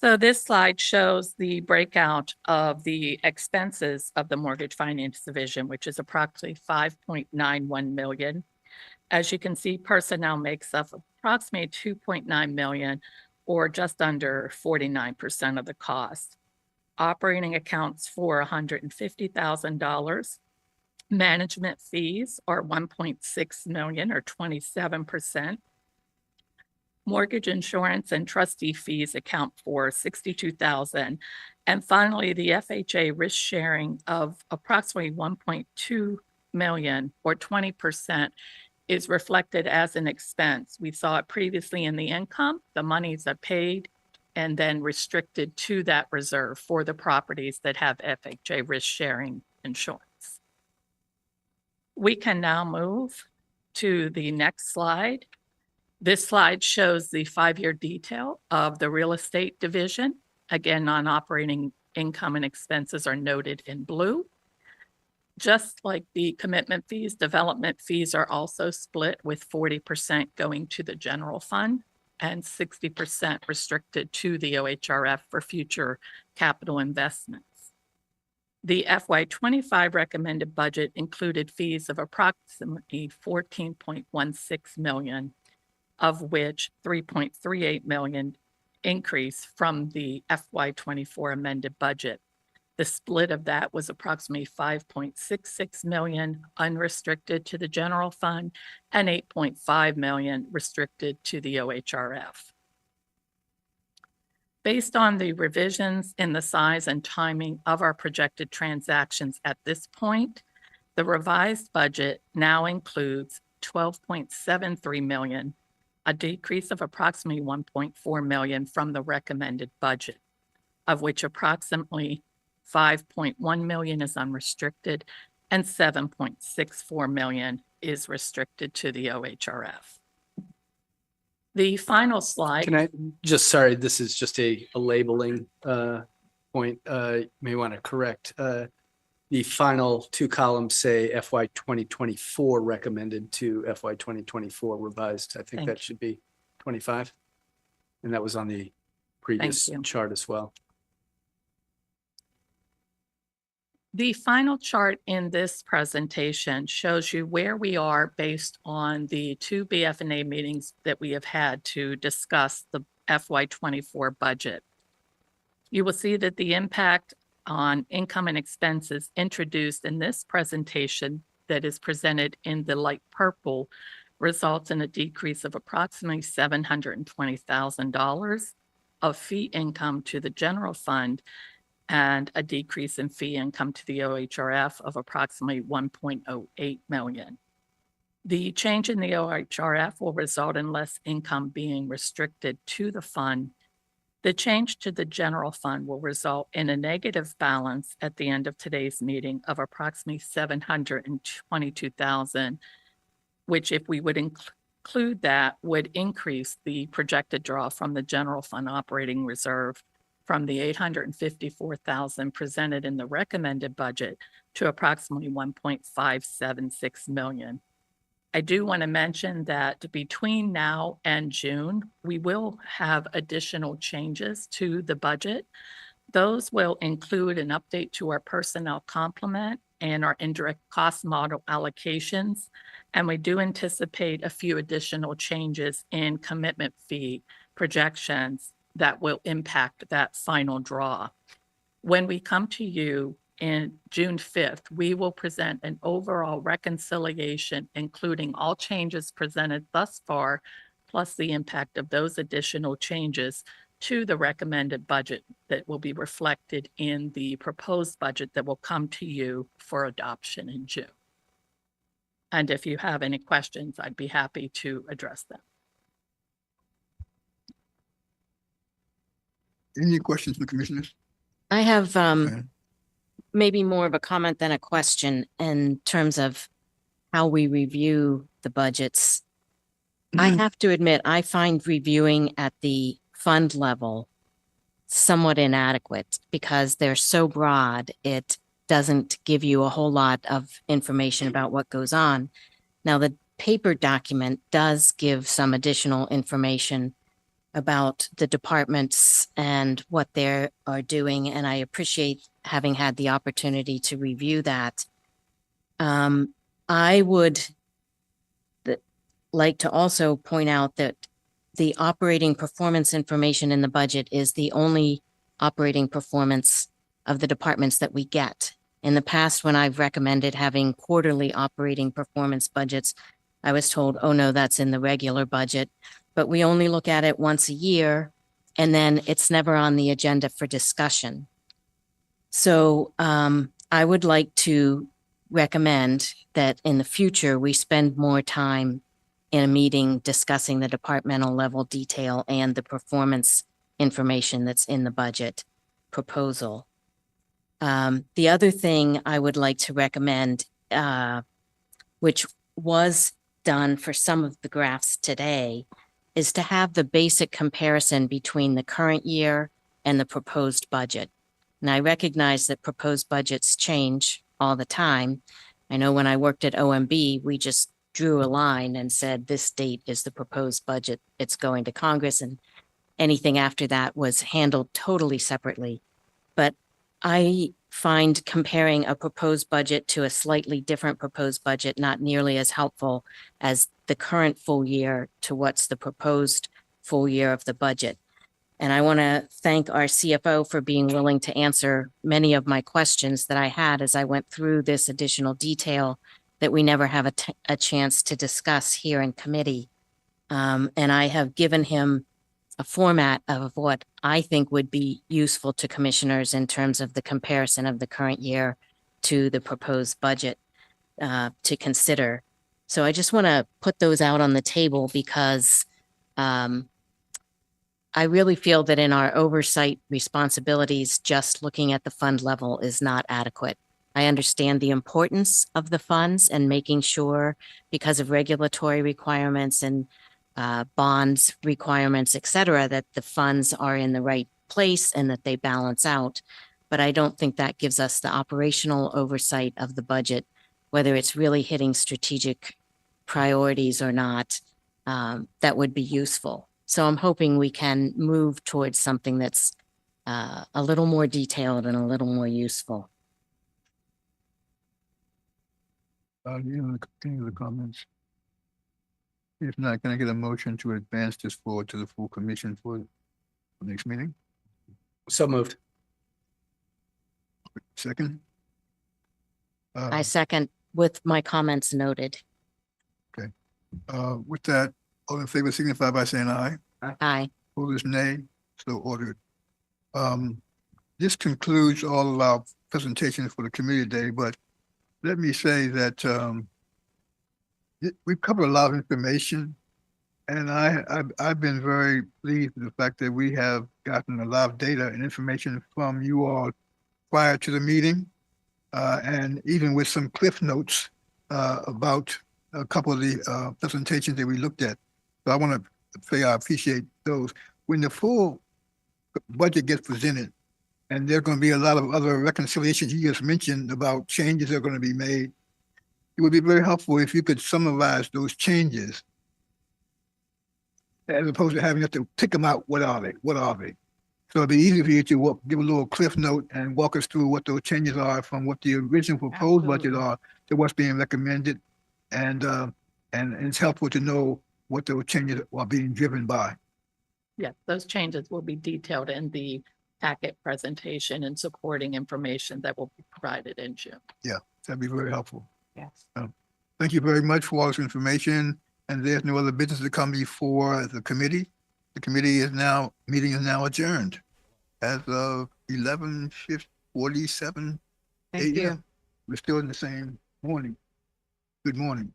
So this slide shows the breakout of the expenses of the Mortgage Finance Division, which is approximately $5.91 million. As you can see, personnel makes up approximately $2.9 million, or just under 49% of the cost. Operating accounts for $150,000. Management fees are $1.6 million, or 27%. Mortgage insurance and trustee fees account for $62,000. And finally, the FHA risk sharing of approximately $1.2 million, or 20%, is reflected as an expense. We saw it previously in the income. The monies are paid and then restricted to that reserve for the properties that have FHA risk sharing insurance. We can now move to the next slide. This slide shows the 5-year detail of the real estate division. Again, non-operating income and expenses are noted in blue. Just like the commitment fees, development fees are also split, with 40% going to the general fund and 60% restricted to the OHRF for future capital investments. The FY25 recommended budget included fees of approximately $14.16 million, of which $3.38 million increase from the FY24 amended budget. The split of that was approximately 5.66 million unrestricted to the general fund and 8.5 million restricted to the OHRF. Based on the revisions in the size and timing of our projected transactions at this point, the revised budget now includes 12.73 million, a decrease of approximately 1.4 million from the recommended budget, of which approximately 5.1 million is unrestricted and 7.64 million is restricted to the OHRF. The final slide. Can I just, sorry, this is just a labeling point. You may want to correct. The final two columns say FY 2024 recommended to FY 2024 revised. I think Thank that should be 25. And that was on the previous you. chart as well. The final chart in this presentation shows you where we are based on the two BF&A meetings that we have had to discuss the FY24 budget. You will see that the impact on income and expenses introduced in this presentation that is presented in the light purple results in a decrease of approximately $720,000 of fee income to the general fund and a decrease in fee income to the OHRF of approximately 1.08 million. The change in the OHRF will result in less income being restricted to the fund. The change to the general fund will result in a negative balance at the end of today's meeting of approximately 722,000, which if we would include that would increase the projected draw from the general fund operating reserve from the 854,000 presented in the recommended budget to approximately 1.576 million. I do want to mention that between now and June, we will have additional changes to the budget. Those will include an update to our personnel complement and our indirect cost model allocations. And we do anticipate a few additional changes in commitment fee projections that will impact that final draw. When we come to you in June 5th, we will present an overall reconciliation, including all changes presented thus far, plus the impact of those additional changes to the recommended budget that will be reflected in the proposed budget that will come to you for adoption in June. And if you have any questions, I'd be happy to address them. Any questions from commissioners? I have Okay. maybe more of a comment than a question in terms of how we review the budgets. I have to admit, I find reviewing at the fund level somewhat inadequate because they're so broad. It doesn't give you a whole lot of information about what goes on. Now, the paper document does give some additional information about the departments and what they are doing, and I appreciate having had the opportunity to review that. I would like to also point out that the operating performance information in the budget is the only operating performance of the departments that we get. In the past, when I've recommended having quarterly operating performance budgets, I was told, oh no, that's in the regular budget. But we only look at it once a year, and then it's never on the agenda for discussion. So I would like to recommend that in the future, we spend more time in a meeting discussing the departmental level detail and the performance information that's in the budget proposal. The other thing I would like to recommend, which was done for some of the graphs today, is to have the basic comparison between the current year and the proposed budget. And I recognize that proposed budgets change all the time. I know when I worked at OMB, we just drew a line and said, this date is the proposed budget. It's going to Congress, and anything after that was handled totally separately. But I find comparing a proposed budget to a slightly different proposed budget not nearly as helpful as the current full year to what's the proposed full year of the budget. And I want to thank our CFO for being willing to answer many of my questions that I had as I went through this additional detail that we never have a chance to discuss here in committee. And I have given him a format of what I think would be useful to commissioners in terms of the comparison of the current year to the proposed budget to consider. So I just want to put those out on the table because I really feel that in our oversight responsibilities, just looking at the fund level is not adequate. I understand the importance of the funds and making sure, because of regulatory requirements and bonds requirements, et cetera, that the funds are in the right place and that they balance out. But I don't think that gives us the operational oversight of the budget, whether it's really hitting strategic priorities or not, that would be useful. So I'm hoping we can move towards something that's a little more detailed and a little more useful. You want to continue the comments? If not, can I get a motion to advance this forward to the full commission for the next meeting? So moved. Second? I second with my comments noted. With that, all in favor signify by saying aye. Aye. Opposed, nay. So ordered. This concludes all of our presentations for the committee today, but let me say that we've covered a lot of information, and I've been very pleased with the fact that we have gotten a lot of data and information from you all prior to the meeting, and even with some cliff notes about a couple of the presentations that we looked at. So I want to say I appreciate those. When the full budget gets presented, and there are going to be a lot of other reconciliations you just mentioned about changes that are going to be made, it would be very helpful if you could summarize those changes as opposed to having to pick them out. What are they? What are they? So it'd be easy for you to give a little cliff note and walk us through what those changes are from what the original proposed budget are to what's being recommended. And it's helpful to know what those changes are being driven by. Yes, those changes will be detailed in the packet presentation and supporting information that will be provided in June. Yeah, that'd be very helpful. Yes. Thank you very much for all this information. And there's no other business to come before the committee. The committee meeting is now adjourned as of 11:47 Thank you. a.m. We're still in the same morning. Good morning.